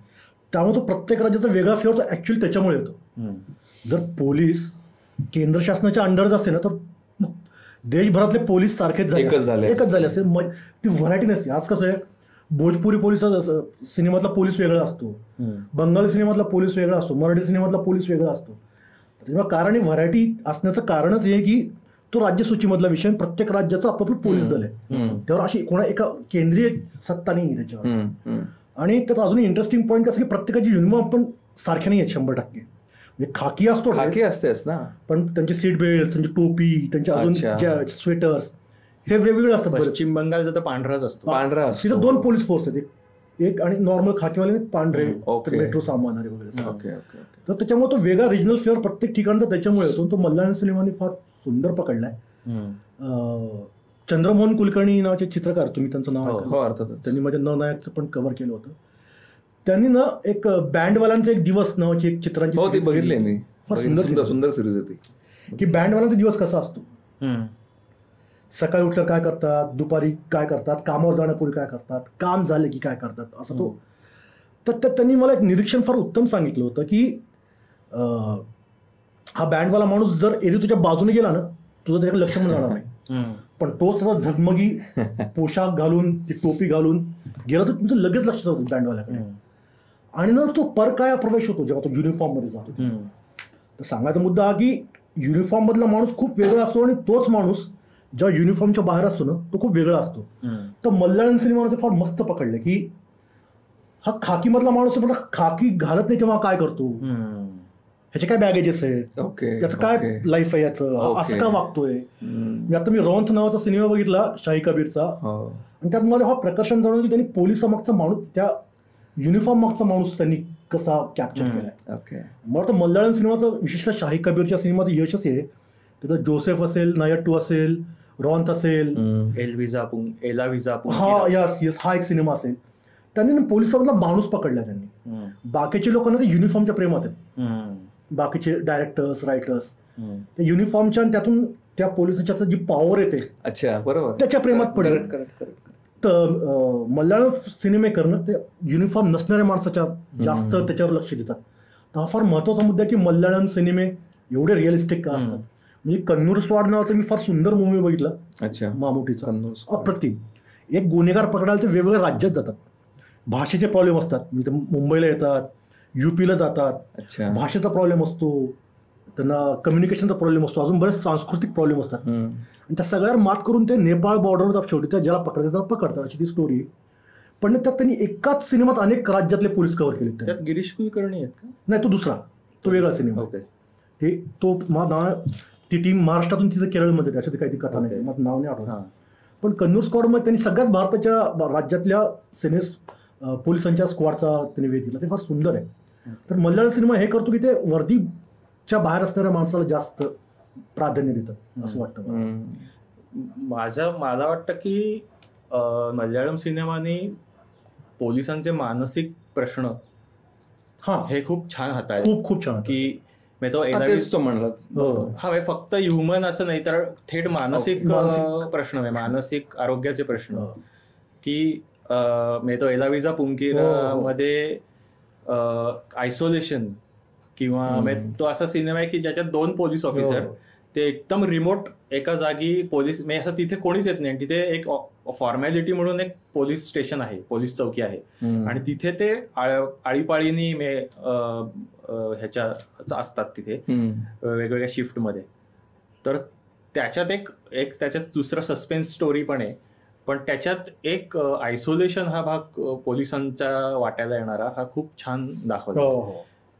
Speaker 1: त्यामुळे तो प्रत्येक राज्याचा वेगळा फ्लेवर तो ऍक्च्युअली त्याच्यामुळे येतो. जर पोलीस केंद्र शासनाच्या अंडरच असते ना तर देशभरातले पोलीस सारखेच एकच झाले असते, ती व्हरायटी नसते. आज कसं आहे, भोजपुरी पोलीस सिनेमातला पोलीस वेगळा असतो, बंगाली सिनेमातला पोलीस वेगळा असतो, मराठी सिनेमातला पोलीस वेगळा असतो. तेव्हा कारण व्हरायटी असण्याचं कारणच हे की तो राज्य सूचीमधला विषय, प्रत्येक राज्याचं आपापलं पोलीस दल आहे, त्यावर अशी कोणा एका केंद्रीय सत्ता नाही त्याच्यावर. आणि त्यात अजून इंटरेस्टिंग पॉईंट कसं की प्रत्येकाची युनिफॉर्म पण सारख्या नाही आहेत 100%. म्हणजे खाकी असतो,
Speaker 3: खाकी असतेच ना, पण
Speaker 1: त्यांचे सीट बेल्ट, त्यांची टोपी, त्यांचे अजून स्वेटर्स हे वेगवेगळे असतात.
Speaker 2: पश्चिम बंगालचा तर पांढराच असतो,
Speaker 1: तिथे 2 पोलीस फोर्स आहेत, एक आणि नॉर्मल खाकीवाले पांढरे मेट्रो सामानारे वगैरे. तर त्याच्यामुळे तो वेगळा रिजनल फ्लेवर प्रत्येक ठिकाणचा त्याच्यामुळे होतो. तो मल्याळम सिनेमाने फार सुंदर पकडलाय. चंद्रमोहन कुलकर्णी नावाचे चित्रकार, तुम्ही त्यांचं नाव, त्यांनी माझ्या नवनायकचं पण कव्हर केलं होतं. त्यांनी ना एक बँडवाल्यांचा एक दिवस नावाची एक चित्रांची
Speaker 3: बघितली मी,
Speaker 1: फार सुंदर सिरीज होती की बँडवाल्यांचा दिवस कसा असतो, सकाळी उठल्यावर काय करतात, दुपारी काय करतात, कामावर जाण्यापूर्वी काय करतात, काम झाले की काय करतात, असं तो. तर त्यांनी मला एक निरीक्षण फार उत्तम सांगितलं होतं की हा बँडवाला माणूस जर एरवी तुझ्या बाजूने गेला ना तुझं त्याच्याकडे लक्ष पण जाणार नाही, पण तोच त्याचा झगमगी पोशाख घालून, ती टोपी घालून गेला तर तुमचं लगेच लक्ष जातं बँडवाल्याकडे. आणि ना तो पर काय प्रवेश होतो जेव्हा तो युनिफॉर्म मध्ये जातो. तर सांगायचा मुद्दा हा की युनिफॉर्म मधला माणूस खूप वेगळा असतो आणि तोच माणूस जेव्हा युनिफॉर्मच्या बाहेर असतो ना तो खूप वेगळा असतो. तर मल्याळम सिनेमामध्ये फार मस्त पकडलं की हा खाकी मधला माणूस खाकी घालत नाही तेव्हा काय करतो, ह्याचे काय बॅगेजेस आहेत, त्याचं काय लाईफ आहे, याचं असं का वागतोय. आता मी रॉन्थ नावाचा सिनेमा बघितला शाही कबीरचा, आणि त्यात मला हा प्रकर्षण जाणवलं की त्यांनी पोलिसामागचा माणूस, त्या युनिफॉर्म मागचा माणूस त्यांनी कसा कॅप्चर केलाय. मला वाटतं मल्याळम सिनेमाचं विशेषतः शाही कबीरच्या सिनेमाचं यशच आहे. तिथं जोसेफ असेल, नायट्टू असेल, रॉन्थ असेल, हा एक सिनेमा असेल. त्यांनी पोलिसामधला माणूस पकडला त्यांनी. बाकीचे लोकांना ते युनिफॉर्मच्या प्रेमात आहेत. बाकीचे डायरेक्टर्स रायटर्स त्या युनिफॉर्मच्या आणि त्यातून त्या पोलिसाच्या जी पॉवर येते
Speaker 3: अच्छा बरोबर
Speaker 1: त्याच्या प्रेमात पडले. तर मल्याळम सिनेमे करणं ते युनिफॉर्म नसणाऱ्या माणसाच्या जास्त त्याच्यावर लक्ष देतात. तर हा फार महत्वाचा मुद्दा आहे की मल्याळम सिनेमे एवढे रिअलिस्टिक का असतात. म्हणजे कन्नूर स्वाड नावाचा मी फार सुंदर मूवी बघितला. अच्छा. मामुटीचा अप्रतिम. एक गुन्हेगार पकडायला ते वेगवेगळ्या राज्यात जातात. भाषेचे प्रॉब्लेम असतात. म्हणजे मुंबईला येतात, युपीला जातात, भाषेचा प्रॉब्लेम असतो, त्यांना कम्युनिकेशनचा प्रॉब्लेम असतो, अजून बरेच सांस्कृतिक प्रॉब्लेम असतात. आणि त्या सगळ्यावर मात करून ते नेपाळ बॉर्डरवर शेवटी त्या ज्याला पकडतात त्याला पकडतात अशी ती स्टोरी. पण त्यात त्यांनी एकाच सिनेमात अनेक राज्यातले पोलीस कव्हर केले.
Speaker 2: त्यात गिरीश कुलकर्णी आहेत का?
Speaker 1: नाही, तो दुसरा, तो वेगळा सिनेमा. ते तो ती टीम महाराष्ट्रातून तिचं केरळमध्ये त्याच्यात काही कथा नाही, मला नाव नाही आठवत. पण कन्नूर स्क्वॉडमध्ये त्यांनी सगळ्याच भारताच्या राज्यातल्या पोलिसांच्या स्क्वॉडचा त्यांनी वेध दिला. ते फार सुंदर आहे. तर मल्याळम सिनेमा हे करतो की ते वर्दीच्या बाहेर असणाऱ्या माणसाला जास्त प्राधान्य देतात असं वाटतं
Speaker 2: मला वाटतं की मल्याळम सिनेमाने पोलिसांचे मानसिक प्रश्न हे खूप छान हाताळले.
Speaker 1: खूप छान
Speaker 2: की तो म्हणला फक्त ह्युमन असं नाही तर थेट मानसिक प्रश्न आहे, मानसिक आरोग्याचे प्रश्न. की तो एलाविजा पुंकीर मध्ये आयसोलेशन किंवा तो असा सिनेमा आहे की ज्याच्यात 2 पोलीस ऑफिसर ते एकदम रिमोट एका जागी पोलीस असं तिथे कोणीच येत नाही. तिथे एक फॉर्मॅलिटी म्हणून एक पोलीस स्टेशन आहे, पोलीस चौकी आहे आणि तिथे ते आळीपाळीनी ह्याच्या असतात तिथे वेगवेगळ्या शिफ्टमध्ये. तर त्याच्यात एक त्याच्यात दुसरा सस्पेन्स स्टोरी पण आहे. पण त्याच्यात एक आयसोलेशन हा भाग पोलिसांच्या वाट्याला येणारा हा खूप छान दाखवला.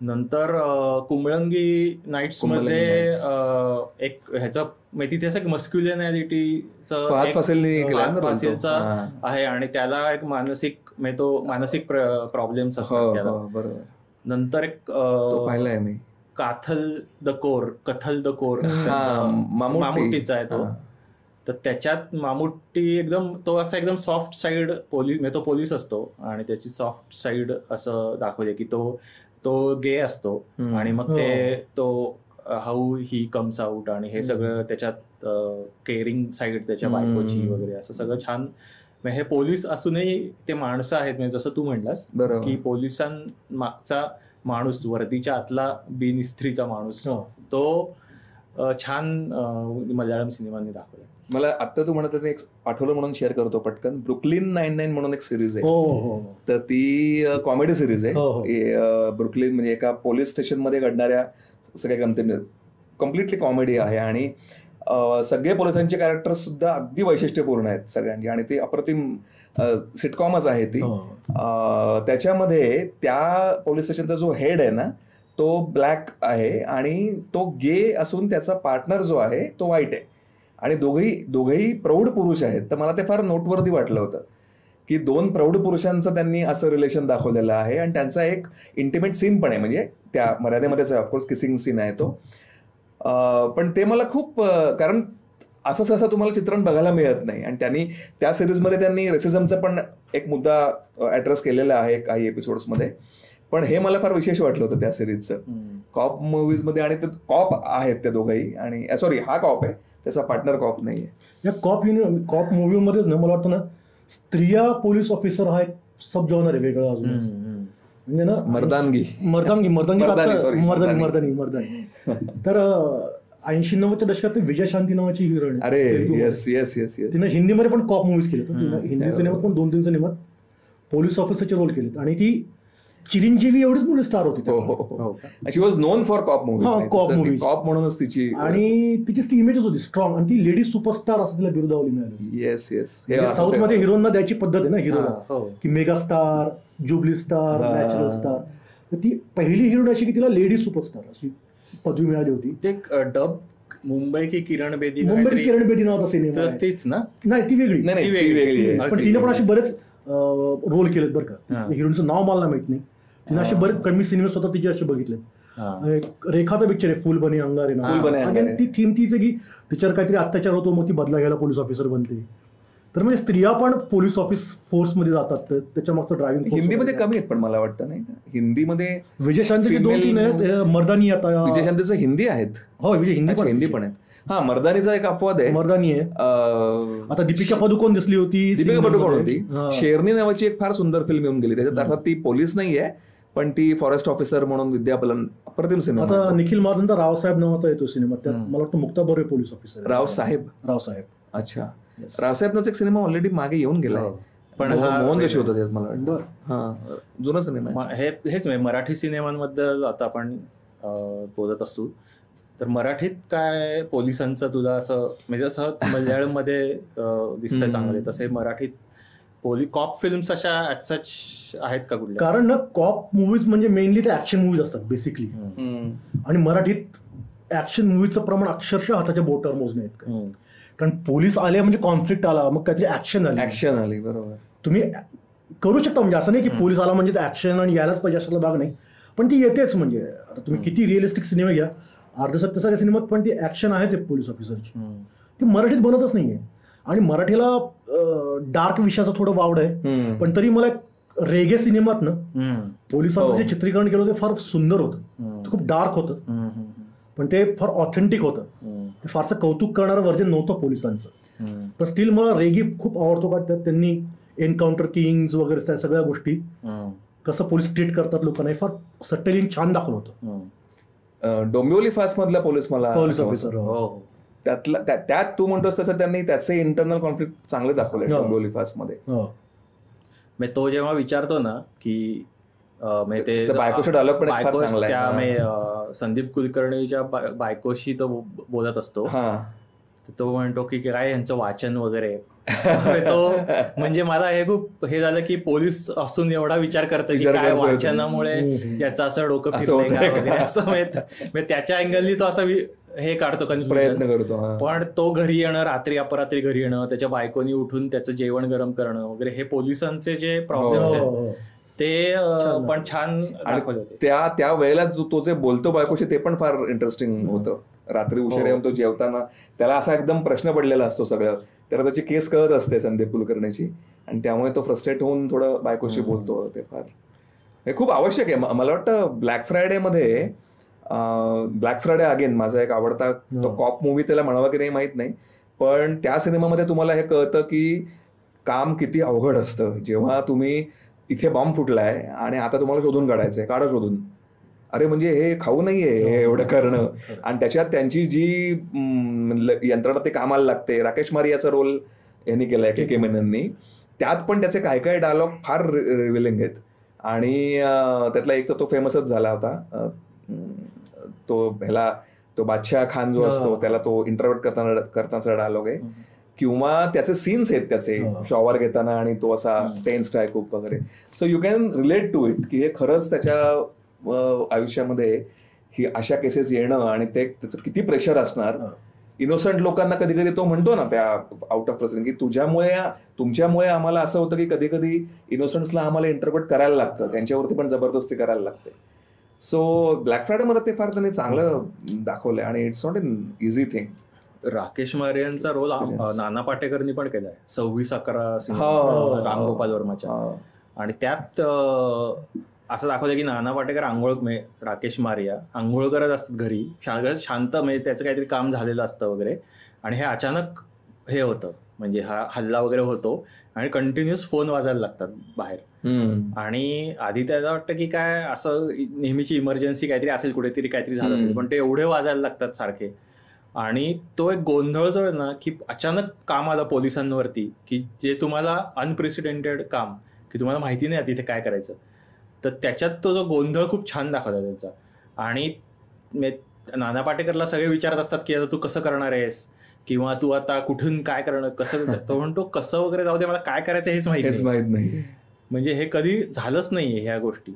Speaker 2: नंतर कुंबळंगी नाईट्स मध्ये एक ह्याचा तिथे असं मस्क्युलिनॅलिटीचा आहे आणि त्याला एक मानसिक प्रॉब्लेम्स असतात त्याला. नंतर एक
Speaker 3: पाहिलाय मी
Speaker 2: कथल द कोर मामुटीचा आहे तो. तर त्याच्यात मामुट्टी एकदम तो असा एकदम सॉफ्ट साईड तो पोलीस असतो आणि त्याची सॉफ्ट साईड असं दाखवले की तो गे असतो आणि मग तो हाऊ ही कम्स आउट आणि हे सगळं त्याच्यात केअरिंग साईड त्याच्या बायकोची वगैरे असं सगळं छान. हे पोलीस असूनही ते माणसं आहेत. म्हणजे जसं तू म्हणलास की पोलिसांमागचा माणूस, वर्दीच्या आतला बिनइस्त्रीचा माणूस, तो छान मल्याळम सिनेमांनी दाखवला.
Speaker 3: मला आता तू म्हणत एक आठवलं म्हणून शेअर करतो पटकन. ब्रुकलिन 99 म्हणून एक सिरीज आहे. तर ती कॉमेडी सिरीज आहे. ब्रुकलिन म्हणजे एका पोलीस स्टेशन मध्ये घडणाऱ्या सगळ्या गमती कम्प्लिटली कॉमेडी आहे आणि सगळे पोलिसांचे कॅरेक्टर्स सुद्धा अगदी वैशिष्ट्यपूर्ण आहेत सगळ्यांची आणि ती अप्रतिम सिटकॉमच आहे ती. त्याच्यामध्ये त्या पोलीस स्टेशनचा जो हेड आहे ना तो ब्लॅक आहे आणि तो गे असून त्याचा पार्टनर जो आहे तो व्हाईट आहे आणि दोघेही प्रौढ पुरुष आहेत. तर मला ते फार नोटवर्दी वाटलं होतं की 2 प्रौढ पुरुषांचं त्यांनी असं रिलेशन दाखवलेलं आहे आणि त्यांचा एक इंटिमेट सीन पण आहे. म्हणजे त्या मर्यादेमध्येच आहे, ऑफकोर्स किसिंग सीन आहे तो. पण ते मला खूप कारण असं सहसा तुम्हाला चित्रण बघायला मिळत नाही आणि त्या सिरीजमध्ये त्यांनी रेसिझमचा पण एक मुद्दा ॲड्रेस केलेला आहे काही एपिसोड्समध्ये. पण हे मला फार विशेष वाटलं होतं त्या सिरीजचं. कॉप मुव्हीजमध्ये आणि ते कॉप आहेत ते दोघंही आणि सॉरी हा कॉप आहे, त्याचा पार्टनर कॉप नाहीये.
Speaker 1: या कॉप मूव्हीमध्येच ना मला वाटतं ना स्त्रिया पोलीस ऑफिसर हा एक सब जॉनर आहे वेगळा अजून. म्हणजे ना मर्दानगी. तर 80-90च्या दशकात विजय शांती नावाची हिरोईन.
Speaker 3: अरे येस येस येस येस.
Speaker 1: तिने हिंदीमध्ये पण कॉप मूव्हीज केले. हिंदी सिनेमात पण 2-3 सिनेमात पोलीस ऑफिसरचे रोल केलेत आणि ती चिरंजीवी एवढीच मुली स्टार होती.
Speaker 3: She was known for cop movies. Cop म्हणूनच तिची
Speaker 1: आणि तिचीच ती इमेजच होती स्ट्रॉंग आणि ती लेडी सुपरस्टार असं तिला बिरुदावली मिळाली.
Speaker 3: Yes yes.
Speaker 1: साऊथ मध्ये हिरोईनना द्यायची पद्धत आहे ना हिरोला की mega star, jubilee star, natural star. तर ती पहिली हिरोईन अशी की तिला लेडी सुपरस्टार अशी पदवी मिळाली होती.
Speaker 2: ते डब मुंबई की किरण बेदी
Speaker 1: नावाचा सिनेमा
Speaker 2: तीच ना?
Speaker 1: नाही ती वेगळी. पण तिने पण असे बरेच रोल केलेत बरं का. हिरोईनचं नाव मला माहित नाही. तिने असे बरेच कमी सिनेमे स्वतः तिचे असे बघितले. रेखाचा पिक्चर आहे फुल बनी अंगारे. ती थीम तीच आहे की तिच्यावर काहीतरी अत्याचार होतो मग ती बदला घ्यायला पोलीस ऑफिसर बनते. तर म्हणजे स्त्रिया पण पोलीस ऑफिस फोर्समध्ये जातात, त्याच्या मागचं ड्रायव्हिंग.
Speaker 3: हिंदीमध्ये कमी आहेत पण मला वाटतं नाही का, हिंदीमध्ये
Speaker 1: विजयशांतीचे 2-3 आहेत, मर्दानी आता.
Speaker 3: विजयशांतीचं हिंदी आहेत.
Speaker 1: हो, हिंदी पण
Speaker 3: आहेत. हा, मर्दानीचा एक अपवाद आहे.
Speaker 1: मर्दानी आहे. आता दीपिका पदुकोण दिसली होती.
Speaker 3: शेरनी नावाची एक फार सुंदर फिल्म येऊन गेली त्याच्यात. अर्थात ती पोलीस नाहीये पण ती फॉरेस्ट ऑफिसर म्हणून विद्या बालन, अप्रतिम सिनेमा.
Speaker 1: आता निखिल महाजनचा रावसाहेब नावाचा येतो सिनेमा, त्यात मला वाटतं मुक्ता बर्वे पोलीस ऑफिसर.
Speaker 3: रावसाहेब. अच्छा, रावसाहेब नावाचा एक सिनेमा ऑलरेडी मागे येऊन गेला पण मोहन जोशी होता त्यात मला वाटतं. हा, जुना सिनेमा.
Speaker 2: हेच मराठी सिनेमांबद्दल आता आपण बोलत असू तर मराठीत काय पोलिसांचं तुला असं म्हणजे असं मल्याळममध्ये दिसतंय चांगले, तसे मराठीत कॉप फिल्म्स अशा सच आहेत का कुठल्या?
Speaker 1: कारण ना कॉप मुव्हीज म्हणजे मेनली ते ऍक्शन मुव्हीज असतात बेसिकली, आणि मराठीत ऍक्शन मुव्हीचं प्रमाण अक्षरशः हाताच्या बोटावर मोजणे आहेत. कारण पोलीस आले म्हणजे कॉन्फ्लिक्ट आला, मग काहीतरी ऍक्शन आली. बरोबर, तुम्ही करू शकता. म्हणजे असं नाही की पोलीस आला म्हणजे ऍक्शन आणि यायलाच पाहिजे अशातला भाग नाही, पण ती येतेच. म्हणजे आता तुम्ही किती रिअलिस्टिक सिनेमा घ्या, अर्धसत्य सगळ्या सिनेमात पण ती ऍक्शन आहेच पोलीस ऑफिसरची. ती मराठीत बनतच नाहीये. आणि मराठीला डार्क विषयाचं थोडं वावड आहे, पण तरी मला रेगे सिनेमात ना पोलिसांचं जे चित्रीकरण केलं ते फार सुंदर होतं. ते खूप डार्क होतं पण ते फार ऑथेंटिक होतं. ते फारसं कौतुक करणारं व्हर्जन नव्हतं पोलिसांचं, पण स्टील मला रेगी खूप आवडतो. का त्यांनी एन्काउंटर किंग्स वगैरे त्या सगळ्या गोष्टी कसं पोलीस ट्रीट करतात लोकांना हे फार सटली छान दाखवलं होतं.
Speaker 3: डोंबिवली फास्ट मधला पोलीस
Speaker 1: ऑफिसर
Speaker 3: त्यात तू म्हणतोस तसं त्यांनी त्याचे इंटरनल कॉन्फ्लिक्ट चांगले दाखवले डोंबिवली फास्ट मध्ये.
Speaker 2: तो जेव्हा विचारतो ना की
Speaker 3: बायकोशी डायलॉग पण फार चांगला
Speaker 2: आहे, संदीप कुलकर्णीच्या बायकोशी तो बोलत असतो, तो म्हणतो की काय यांचं वाचन वगैरे. तो म्हणजे मला हे खूप हे झालं की पोलीस असून एवढा विचार करतो की काय वाचनामुळे याचं असं डोकं फिरतंय असं. त्याच्या अँगलनी तो असं हे काढतो,
Speaker 3: प्रयत्न करतो.
Speaker 2: पण तो घरी येणं, रात्री अपरात्री घरी येणं, त्याच्या बायकोनी उठून त्याचं जेवण गरम करणं वगैरे, हे पोलिसांचे जे प्रॉब्लेम्स आहेत ते पण छान दाखवले होते.
Speaker 3: त्या वेळेला तो जे बोलतो बायकोशी ते पण फार इंटरेस्टिंग होतं. रात्री उशिरा येऊन तो जेवताना त्याला असा एकदम प्रश्न पडलेला असतो सगळं, त्याला त्याची केस कळत असते संदीप कुलकर्णीची, आणि त्यामुळे तो फ्रस्ट्रेट होऊन थोडं बायकोशी बोलतो. ते फार हे खूप आवश्यक आहे. मला वाटतं ब्लॅक फ्रायडे अगेन माझा एक आवडता तो कॉप मूव्ही त्याला म्हणावा की नाही माहित नाही, पण त्या सिनेमामध्ये तुम्हाला हे कळतं की काम किती अवघड असतं. जेव्हा तुम्ही इथे बॉम्ब फुटलाय आणि आता तुम्हाला शोधून काढायचंय, काढा शोधून. अरे म्हणजे हे खाऊ नाहीये हे एवढं करणं, आणि त्याच्यात त्यांची जी यंत्रणा ते कामाला लागते. राकेश मारियाचा रोल यांनी केलाय के मेनननी, त्यात पण त्याचे काय काय डायलॉग फार रिव्हिलिंग आहेत. आणि त्यातला एक तर तो फेमसच झाला होता, तो बादशाह खान जो असतो त्याला तो इंटरव्ह्यू करतानाचा डायलॉग आहे, किंवा त्याचे सीन्स आहेत त्याचे शॉवर घेताना आणि तो असा टेन्स्ड आहे खूप वगैरे. So you can relate to it की हे खरंच त्याच्या आयुष्यामध्ये ही अशा केसेस येणं आणि ते त्याचं किती प्रेशर असणार. इनोसंट लोकांना कधी कधी तो म्हणतो ना त्या आउट ऑफ फ्रस्ट्रेशन की तुमच्यामुळे आम्हाला असं होतं की कधी कधी इनोसंट्सला आम्हाला इंटरप्रेट करायला लागतं, त्यांच्यावरती पण जबरदस्ती करायला लागते. सो ब्लॅक फ्रायडे मध्ये ते फार त्यांनी चांगलं दाखवलंय आणि it's not an easy thing.
Speaker 2: Rakesh मारियांचा रोल नाना पाटेकरनी पण केलाय 26/11 रामगोपाल वर्माच्या, आणि त्यात असं दाखवलं की नाना पाटेकर राकेश मारिया आंघोळ करत असतात घरी, शांत, म्हणजे त्याचं काहीतरी काम झालेलं असतं वगैरे, आणि हे अचानक हे होतं, म्हणजे हा हल्ला वगैरे होतो आणि कंटिन्युअस फोन वाजायला लागतात बाहेर. आणि आधी त्याला वाटतं की काय असं नेहमीची इमर्जन्सी काहीतरी असेल, कुठेतरी काहीतरी झालं असेल, पण ते एवढे वाजायला लागतात सारखे. आणि तो एक गोंधळ जो आहे ना की अचानक काम आलं पोलिसांवरती, की जे तुम्हाला अनप्रेसिडेंटेड काम, की तुम्हाला माहिती नाही तिथे काय करायचं, तर त्याच्यात तो जो गोंधळ खूप छान दाखवला त्याचा. आणि नाना पाटेकरला सगळे विचारत असतात की आता तू कसं करणार आहेस, किंवा तू आता कुठून काय करणार, कसं. तो म्हणतो कसं वगैरे जाऊ दे, मला काय करायचं हेच माहित नाही. म्हणजे हे कधी झालंच नाहीये ह्या गोष्टी.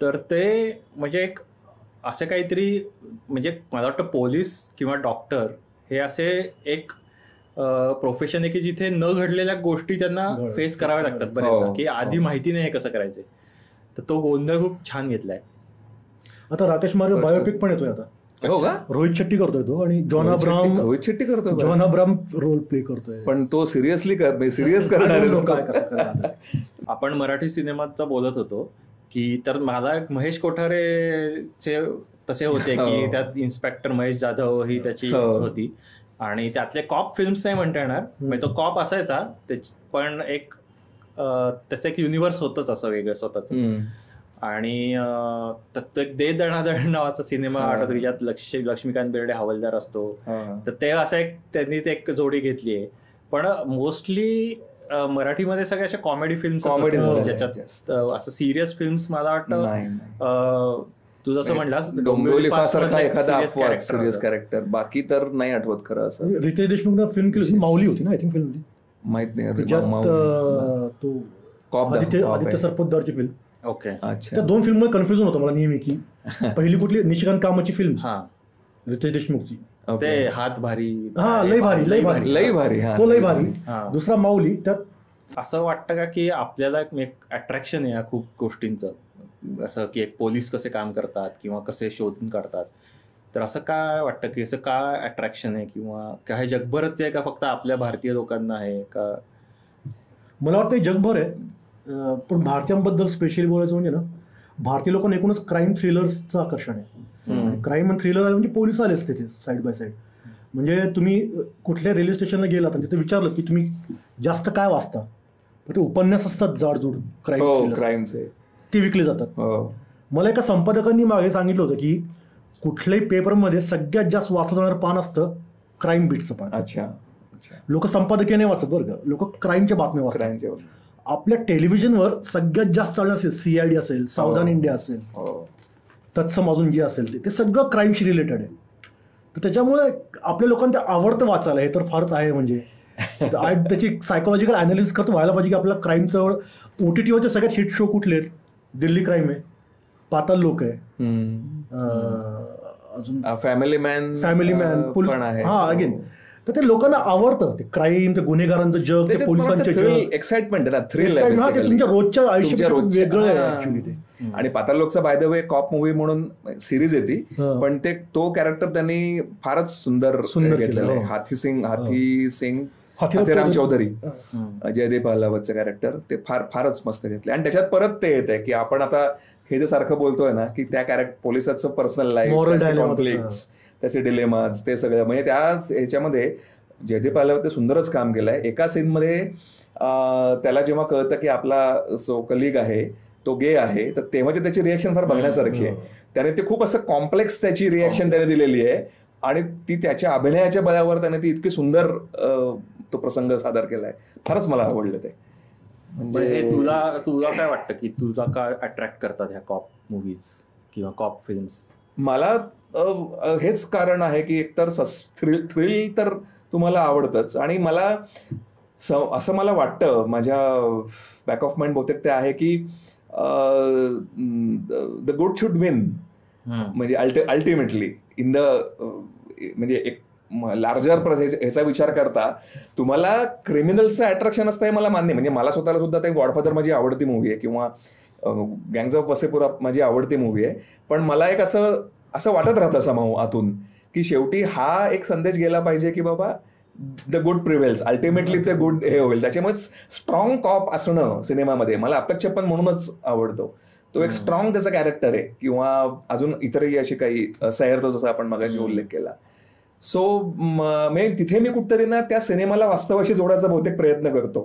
Speaker 2: तर ते म्हणजे एक असं काहीतरी, म्हणजे मला वाटतं पोलीस किंवा डॉक्टर हे असे एक प्रोफेशन आहे की जिथे न घडलेल्या गोष्टी त्यांना फेस कराव्या लागतात बरेचदा, की आधी माहिती नाही कसं करायचंय. तर तो गोंधळ खूप छान घेतलाय.
Speaker 1: आता राकेश मारिया बायोपिक पण येतोय आता.
Speaker 3: हो का?
Speaker 1: रोहित शेट्टी करतोय तो आणि जॉन अब्राम रोल प्ले करतोय.
Speaker 3: पण तो सिरियसली सिरियस करणार.
Speaker 2: आपण मराठी सिनेमाचा बोलत होतो की तर मला महेश कोठारेचे तसे होते की त्यात इन्स्पेक्टर महेश जाधव ही त्याची होती आणि त्यातले कॉप फिल्म्स नाही म्हणता येणार, म्हणजे तो कॉप असायचा पण एक त्याचं एक युनिव्हर्स होतच असं वेगळं स्वतःच. आणि तो एक दे दणादण नावाचा सिनेमा आठवतो ज्यात लक्ष्मीकांत बेर्डे हवालदार असतो, तर ते असं एक त्यांनी ते एक जोडी घेतली आहे. पण मोस्टली मराठीमध्ये सगळ्या अशा कॉमेडी फिल्म्स ज्याच्यात असं सिरियस फिल्म्स मला वाटतं तू जसं म्हणलास
Speaker 3: डोंबिवलीसारखा एखादा सिरियस कॅरेक्टर, बाकी तर नाही आठवत खरं. असं
Speaker 1: रितेश देशमुख फिल्म केली माऊली होती ना, आय थिंक फिल्म
Speaker 3: माहित नाही.
Speaker 1: तो आदित्य सरपोतदारची फिल्म.
Speaker 2: ओके,
Speaker 3: अच्छा.
Speaker 1: त्या 2 फिल्म कन्फ्युजन होतं मला नेहमी की पहिली कुठली निशिकांत कामतची फिल्म रितेश देशमुखची,
Speaker 2: ते हात भारी,
Speaker 1: लय भारी तो लय भारी. दुसरा माऊली. त्यात
Speaker 2: असं वाटतं का की आपल्याला एक अट्रॅक्शन आहे या खूप गोष्टींचं, असं की एक पोलीस कसे काम करतात किंवा कसे शोधून काढतात, तर असं काय वाटतं की असं काय अट्रॅक्शन आहे किंवा काय जगभरच आहे का फक्त आपल्या भारतीय लोकांना आहे का?
Speaker 1: मला वाटतं जगभर आहे, पण भारतीयांबद्दल स्पेशली बोलायचं म्हणजे ना, भारतीय लोकांना एकूणच क्राईम थ्रिलर्सचं आकर्षण आहे. क्राईम आणि थ्रिलर आहे म्हणजे पोलीस आलेच तिथे साईड बाय साईड. म्हणजे तुम्ही कुठल्या रेल्वे स्टेशनला गेलात आणि तिथे विचारलं की तुम्ही जास्त काय वाचता, तर ते उपन्यास असतात जाडजूड
Speaker 3: क्राईमचे,
Speaker 1: ते विकले जातात. मला एका संपादकांनी मागे सांगितलं होतं की कुठल्याही पेपरमध्ये सगळ्यात जास्त वाचलं जाणारं पान असतं क्राईम बीटचं पान.
Speaker 3: अच्छा.
Speaker 1: लोक संपादकीय नाही वाचत बरं का, लोक क्राईमच्या बातम्या वाचतात. आपल्या टेलिव्हिजनवर सगळ्यात जास्त चालणार असेल CID असेल, सावधान इंडिया असेल, तत्सम अजून जे असेल ते सगळं क्राईमशी रिलेटेड आहे. तर त्याच्यामुळे आपल्या लोकांना ते आवडतं वाचायला, हे तर फारच आहे. म्हणजे त्याची सायकोलॉजिकल अनालिसिस करतो व्हायला पाहिजे की आपला क्राईमचं OTTवरचे सगळ्यात हिट शो कुठले आहेत? दिल्ली क्राईम आहे, पाताल लोक आहे, अजून
Speaker 3: फॅमिली मॅन
Speaker 1: पण आहे. अगेन तर ते लोकांना आवडतं, ते क्राईम, ते गुन्हेगारांचं जग, ते पोलिसांचे जग,
Speaker 3: एक्साइटमेंट आहे ना, थ्रिल
Speaker 1: आहे. ते तुमच्या रोजच्या आयुष्यात वेगळं आहे ऍक्च्युली ते.
Speaker 3: आणि पाताल लोकचा by the way cop movie म्हणून सिरीज येते, पण तो कॅरेक्टर त्यांनी फारच सुंदर घेतलेलं आहे. हाथीराम चौधरी, जयदीप अहलावतचं कॅरेक्टर, ते फारच मस्त घेतले. आणि त्याच्यात परत ते येत आहे की आपण आता हे जे सारखं बोलतोय ना की त्या पोलिसाचं पर्सनल लाईफ, कॉन्फ्लिक्ट्स, त्याचे डिलेमाज, ते सगळं, म्हणजे त्या ह्याच्यामध्ये जयदीप अहलावत सुंदरच काम केलंय. एका सीनमध्ये त्याला जेव्हा कळतं की आपला जो कलिग आहे तो गे आहे, तर तेव्हा त्याची रिएक्शन फार बघण्यासारखी आहे. त्याने ते खूप असं कॉम्प्लेक्स त्याची रिएक्शन त्याने दिलेली आहे आणि ती त्याच्या अभिनयाच्या बळावर त्याने ती इतकी सुंदर तो प्रसंग सादर केलाय. फारच मला आवडलं ते.
Speaker 2: म्हणजे तुला काय वाटतं की तुला काय अट्रॅक्ट करतात ह्या कॉप मूव्हीज किंवा कॉप फिल्म्स?
Speaker 3: मला हेच कारण आहे की एकतर थ्रिल तर तुम्हाला आवडतच, आणि मला असं मला वाटतं, माझ्या बॅक ऑफ माइंड बहुतेक ते आहे की द गुड शुड विन. म्हणजे अल्टिमेटली इन द म्हणजे एक लार्जर ह्याचा विचार करता तुम्हाला क्रिमिनल्सचं अट्रॅक्शन असतं हे मला मान्य. म्हणजे मला स्वतःला सुद्धा ते गॉडफादर माझी आवडती मूव्ही आहे किंवा गँग्स ऑफ वसेपुरा माझी आवडती मूव्ही आहे, पण मला एक असं वाटत राहतं समाव आतून की शेवटी हा एक संदेश गेला पाहिजे की बाबा द गुड प्रिव्हेल्स, अल्टिमेटली ते गुड हे होईल. त्याच्यामुळेच स्ट्रॉंग कॉप असणं सिनेमामध्ये मला अप्तक चप्पन म्हणूनच आवडतो. तो एक स्ट्रॉंग त्याचा कॅरेक्टर आहे, किंवा अजून इतरही अशी काही सैरचा जसा आपण मगाशी उल्लेख केला. सो तिथे मी कुठतरी ना त्या सिनेमाला वास्तवाशी जोडायचा बहुतेक प्रयत्न करतो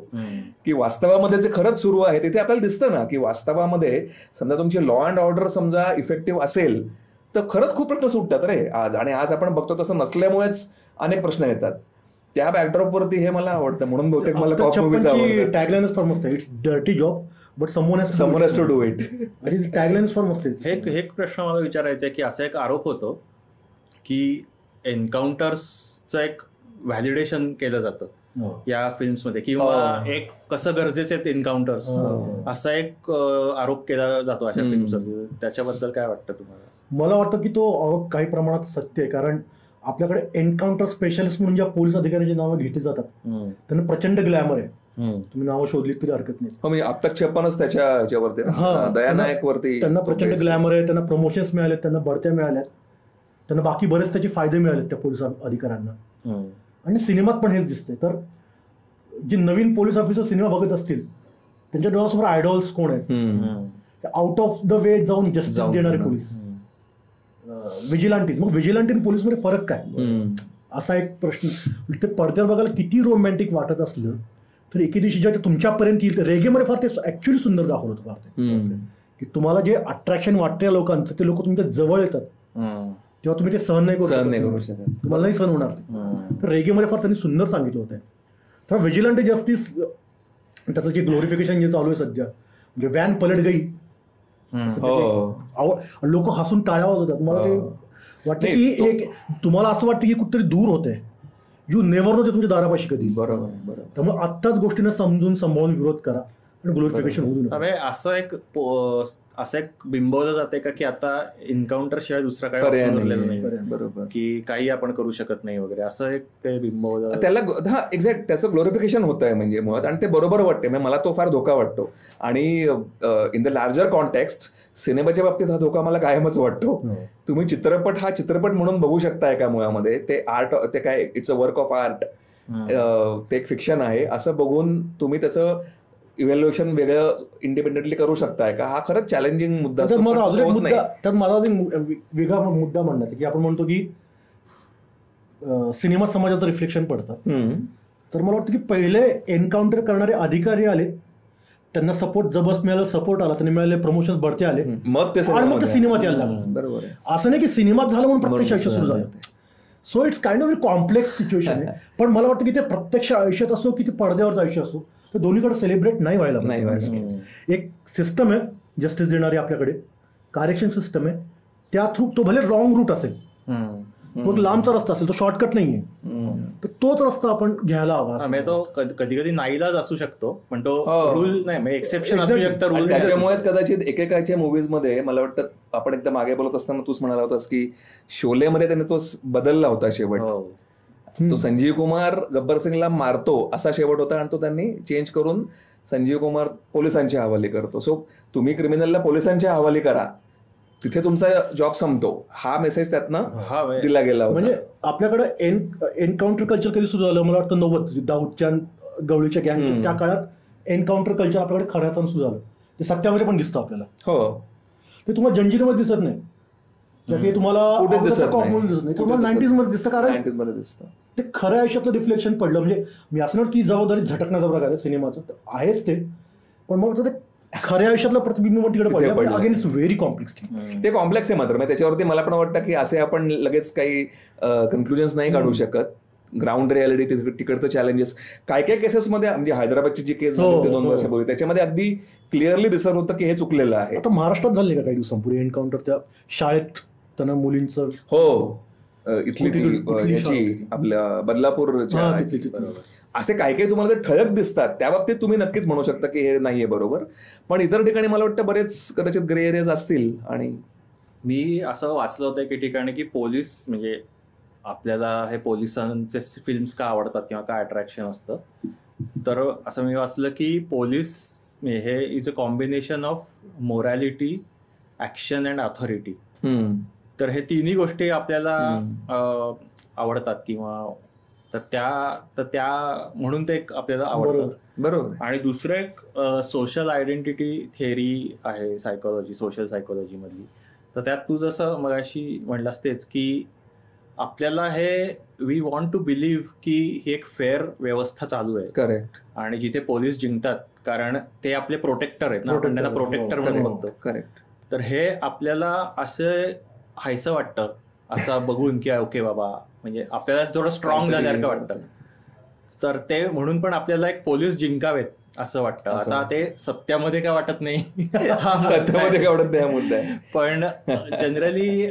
Speaker 3: की वास्तवामध्ये जे खरंच सुरू आहे तिथे आपल्याला दिसतं ना की वास्तवामध्ये समजा तुमची लॉ अँड ऑर्डर समजा इफेक्टिव्ह असेल तर खरंच खूप प्रश्न सुटतात रे आज. आणि आज आपण बघतो तसं नसल्यामुळेच अनेक प्रश्न येतात. त्या बॅकड्रॉप वरती हे मला आवडतं, म्हणून बहुतेक मला कॉप मूव्हीज आवडतात.
Speaker 1: टॅगलाईनच फार मस्त आहे, it's dirty job but someone has to do it. टॅगलाईनच फार मस्त आहे.
Speaker 2: एक प्रश्न मला विचारायचा आहे की असा एक आरोप होतो की एन्काउंटर्सचं एक व्हॅलिडेशन केलं जातं या फिल्म्समध्ये, किंवा एक कसं गरजेचे आहेत एन्काउंटर्स असा एक आरोप केला जातो अशा फिल्म्समध्ये. त्याच्याबद्दल काय वाटतं तुम्हाला?
Speaker 1: मला वाटतं की तो आरोप काही प्रमाणात सत्य आहे, कारण आपल्याकडे एन्काउंटर स्पेशलिस्ट म्हणून ज्या पोलीस अधिकाऱ्यांची नावं घेतली जातात त्यांना प्रचंड ग्लॅमर आहे. तुम्ही नावं शोधली तरी हरकत नाही.
Speaker 3: म्हणजे अप्तक चप्पनच त्याच्या ह्याच्यावरती, दयानायक वरती
Speaker 1: त्यांना प्रचंड ग्लॅमर आहे, त्यांना प्रमोशन्स मिळाले, त्यांना बढत्या मिळाल्यात. त्यांना बाकी बरेच त्याचे फायदे मिळाले त्या पोलीस अधिकाऱ्यांना. आणि सिनेमात पण हेच दिसतंय. तर जे नवीन पोलीस ऑफिसर सिनेमा बघत असतील त्यांच्या डोळ्यासमोर आयडॉल्स कोण आहेत, आउट ऑफ द वे जाऊन जस्टिस देणारे पोलीस, व्हिजिलांटीज. मग व्हिजिलांटी आणि पोलीसमध्ये फरक काय, असा एक प्रश्न. ते पडद्यावर बघायला किती रोमॅन्टिक वाटत असलं तर एके दिवशी जेव्हा तुमच्यापर्यंत येईल, रेगेमध्ये फार ते ऍक्च्युअली सुंदर दाखवलं होतं फार, की तुम्हाला जे अट्रॅक्शन वाटतं लोकांचं ते लोक तुमच्या जवळ येतात तेव्हा तुम्ही ते सहन नाही करू शकत, तुम्हाला नाही सहन होणार ते. तर रेगेमध्ये फार त्यांनी सुंदर सांगितलं होतं. तर व्हिजिलंट जस्टिस त्याचं जे ग्लोरिफिकेशन जे चालू आहे सध्या, म्हणजे व्हॅन पलट गई, लोक हसून टाळ्या वाजवतात. मला ते वाटतं की एक तुम्हाला असं वाटतं की कुठतरी दूर होतंय, यू नेव्हर नो ते तुमच्या दारापाशी कधी. बरोबर. त्यामुळे आत्ताच गोष्टींना समजून संभावून विरोध करा आणि ग्लोरिफिकेशन होऊ नये.
Speaker 2: असं एक बिंबवलं जाते का की आता एन्काउंटर शिवाय दुसरा काय उरलेलं नाही, बरोबर, की काही आपण करू शकत नाही वगैरे, असं एक ते बिंबवलं
Speaker 3: त्याला. हा एक्झॅक्ट त्याचं ग्लोरिफिकेशन होत आहे म्हणजे मुळात, आणि ते बरोबर वाटते. मला तो फार धोका वाटतो. आणि इन द लार्जर कॉन्टेक्स्ट सिनेमाच्या बाबतीत हा धोका मला कायमच वाटतो. तुम्ही हा चित्रपट म्हणून बघू शकताय का मुळामध्ये, ते आर्ट, ते काय, it's a work of art, ते एक फिक्शन आहे असं बघून तुम्ही त्याचं इव्हॅल्युएशन वेगळं इंडिपेंडेंटली करू शकताय का, हा खरंच चॅलेंजिंग मुद्दा.
Speaker 1: त्यात मला वेगळा मुद्दा म्हणण्याचा की आपण म्हणतो की सिनेमा समाजाचं रिफ्लेक्शन पडतं. तर मला वाटतं की पहिले एन्काउंटर करणारे अधिकारी आले, त्यांना सपोर्ट जबरदस्त मिळाला, सपोर्ट आला, त्यांनी मिळाले प्रमोशन बढते आले, मग ते सिनेमात यायला लागलं. बरोबर. असं नाही की सिनेमात झालं म्हणून प्रत्यक्ष आयुष्य सुरू झालं. So it's kind of complex situation आहे. पण मला वाटतं की ते प्रत्यक्ष आयुष्यात असो की ते पडद्यावरचं आयुष्य असो, तर दोन्हीकडे सेलिब्रेट नाही व्हायला पाहिजे. एक सिस्टम आहे जस्टिस देणारी आपल्याकडे, करेक्शन सिस्टम आहे, त्या थ्रू तो भले रॉंग रूट असेल, मग लांबचा रस्ता असेल, तो शॉर्टकट नाहीये, तर तोच रस्ता आपण घ्यायला हवा.
Speaker 2: तो कधी कधी नाईलाज असू शकतो, पण तो रूल नाही, एक्सेप्शन असू शकतं रूल.
Speaker 3: त्याच्यामुळेच कदाचित एकेकाच्या मुव्हीज मध्ये मला वाटतं, आपण एकदा मागे बोलत असताना तूच म्हणाला होतास की शोलेमध्ये त्याने तो बदलला होता शेवट. तो संजीव कुमार गब्बर सिंगला मारतो असा शेवट होता, आणि तो त्यांनी चेंज करून संजीव कुमार पोलिसांच्या हवाली करतो. सो तुम्ही क्रिमिनलला पोलिसांच्या हवाली करा, तिथे तुमचा जॉब संपतो, हा मेसेज त्यातनं दिला गेला होता.
Speaker 1: म्हणजे आपल्याकडे एन्काउंटर कल्चर कधी सुरू झालं, मला वाटतं 90 दाऊदच्या गवळीच्या गँग त्या काळात एन्काउंटर कल्चर आपल्याकडे खऱ्या अर्थानं सुरू झालं. ते सत्यामध्ये पण दिसतं आपल्याला.
Speaker 3: हो,
Speaker 1: ते तुम्हाला जंजिरीमध्ये दिसत नाही, ते तुम्हाला दिसत नाही, तुम्हाला 90s मध्ये दिसतं, कारण ते खऱ्या आयुष्यातलं रिफ्लेक्शन पडलं. म्हणजे मी असं नाही की जबाबदारी झटकण्याचा प्रकार आहे सिनेमाचं, आहेच ते, पण मग ते खऱ्या आयुष्यातलं प्रतिबिंब तिकडे पडलं. Again it's very complex thing.
Speaker 3: ते कॉम्प्लेक्स आहे मात्र. त्याच्यावरती मला पण वाटतं की असे आपण लगेच काही कन्क्लुजन्स नाही काढू शकत. ग्राउंड रियालिटी, तिकडचं चॅलेंजेस, काय काय केसेसमध्ये, म्हणजे हैदराबादची जी केस झाली 2 वर्षापूर्वी, त्याच्यामध्ये अगदी क्लिअरली दिसत होतं की हे चुकलेलं आहे.
Speaker 1: आता महाराष्ट्रात झाले का काही दिवसांपूर्वी एन्काउंटर, त्या शाळेत त्यांना मुलींचं,
Speaker 3: हो, इथली आपल्या बदलापूरच्या, असे काही काही तुम्हाला ठळक दिसतात, त्या बाबतीत तुम्ही नक्कीच म्हणू शकता की हे नाहीये बरोबर. पण इतर ठिकाणी मला वाटतं बरेच कदाचित ग्रे एरियाज असतील. आणि
Speaker 2: मी असं वाचलं होतं की ठिकाणी की पोलीस, म्हणजे आपल्याला हे पोलिसांचे फिल्म्स का आवडतात किंवा काय अट्रॅक्शन असतं, तर असं मी वाचलं की पोलीस हे is a combination of morality, action and authority. तर हे तिन्ही गोष्टी आपल्याला आवडतात, किंवा त्या म्हणून ते आपल्याला आवडतं.
Speaker 3: बरोबर.
Speaker 2: आणि दुसरं एक सोशल आयडेंटिटी थिअरी आहे सायकोलॉजी, सोशल सायकोलॉजी मधली. तर त्यात तू जसं मगाशी म्हणलास तेच की आपल्याला हे वी वॉन्ट टू बिलीव्ह की ही एक फेअर व्यवस्था चालू आहे.
Speaker 3: करेक्ट.
Speaker 2: आणि जिथे पोलीस जिंकतात कारण ते आपले प्रोटेक्टर आहेत ना, आपण त्यांना प्रोटेक्टर म्हणून बघतो.
Speaker 3: करेक्ट.
Speaker 2: तर हे आपल्याला असं हायसं वाटतं असं बघून की ओके बाबा, म्हणजे आपल्याला थोडं स्ट्रॉंग झाल्यासारखं वाटतं. तर ते म्हणून पण आपल्याला एक पोलीस जिंकावेत असं वाटतं. आता ते सत्यामध्ये काय वाटत नाही,
Speaker 3: सत्यामध्ये काय वाटत नाही हा मुद्दा आहे,
Speaker 2: पण जनरली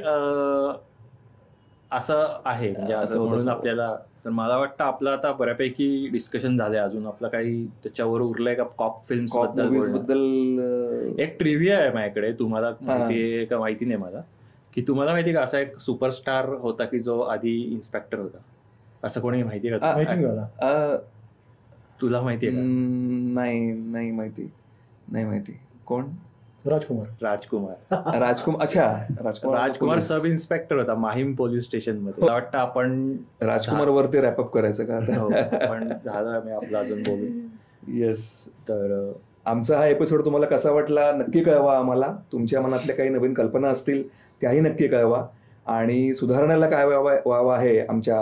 Speaker 2: असं आहे, म्हणजे असं म्हणून आपल्याला. तर मला वाटतं आपलं आता बऱ्यापैकी डिस्कशन झालंय. अजून आपलं काही त्याच्यावर उरलंय का कॉप फिल्म्स बद्दल? एक ट्रिव्हिया आहे माझ्याकडे, तुम्हाला माहिती आहे का माहिती नाही मला, की तुम्हाला माहिती का असा एक सुपरस्टार होता की जो आधी इन्स्पेक्टर होता, असं कोणी माहिती आहे का? तुला माहिती आहे का?
Speaker 3: नाही माहिती. कोण?
Speaker 1: राजकुमार.
Speaker 3: अच्छा,
Speaker 2: राजकुमार सब इन्स्पेक्टर होता माहीम पोलीस स्टेशन मध्ये. मला वाटतं आपण
Speaker 3: राजकुमार वरती रॅपअप करायचं का आता?
Speaker 2: पण झालं मी आपलं अजून बोलू.
Speaker 3: येस.
Speaker 2: तर
Speaker 3: आमचा हा एपिसोड तुम्हाला कसा वाटला नक्की कळवा आम्हाला. तुमच्या मनातल्या काही नवीन कल्पना असतील त्याही नक्की कळवा, आणि सुधारण्याला काय व्हावं आहे आमच्या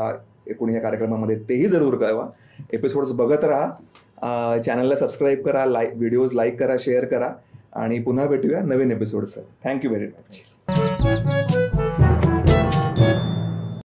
Speaker 3: एकूण या कार्यक्रमामध्ये तेही जरूर कळवा. एपिसोड्स बघत राहा, चॅनलला सबस्क्राईब करा, व्हिडिओज लाईक करा, शेअर करा, आणि पुन्हा भेटूया नवीन एपिसोडसह. Thank you very much.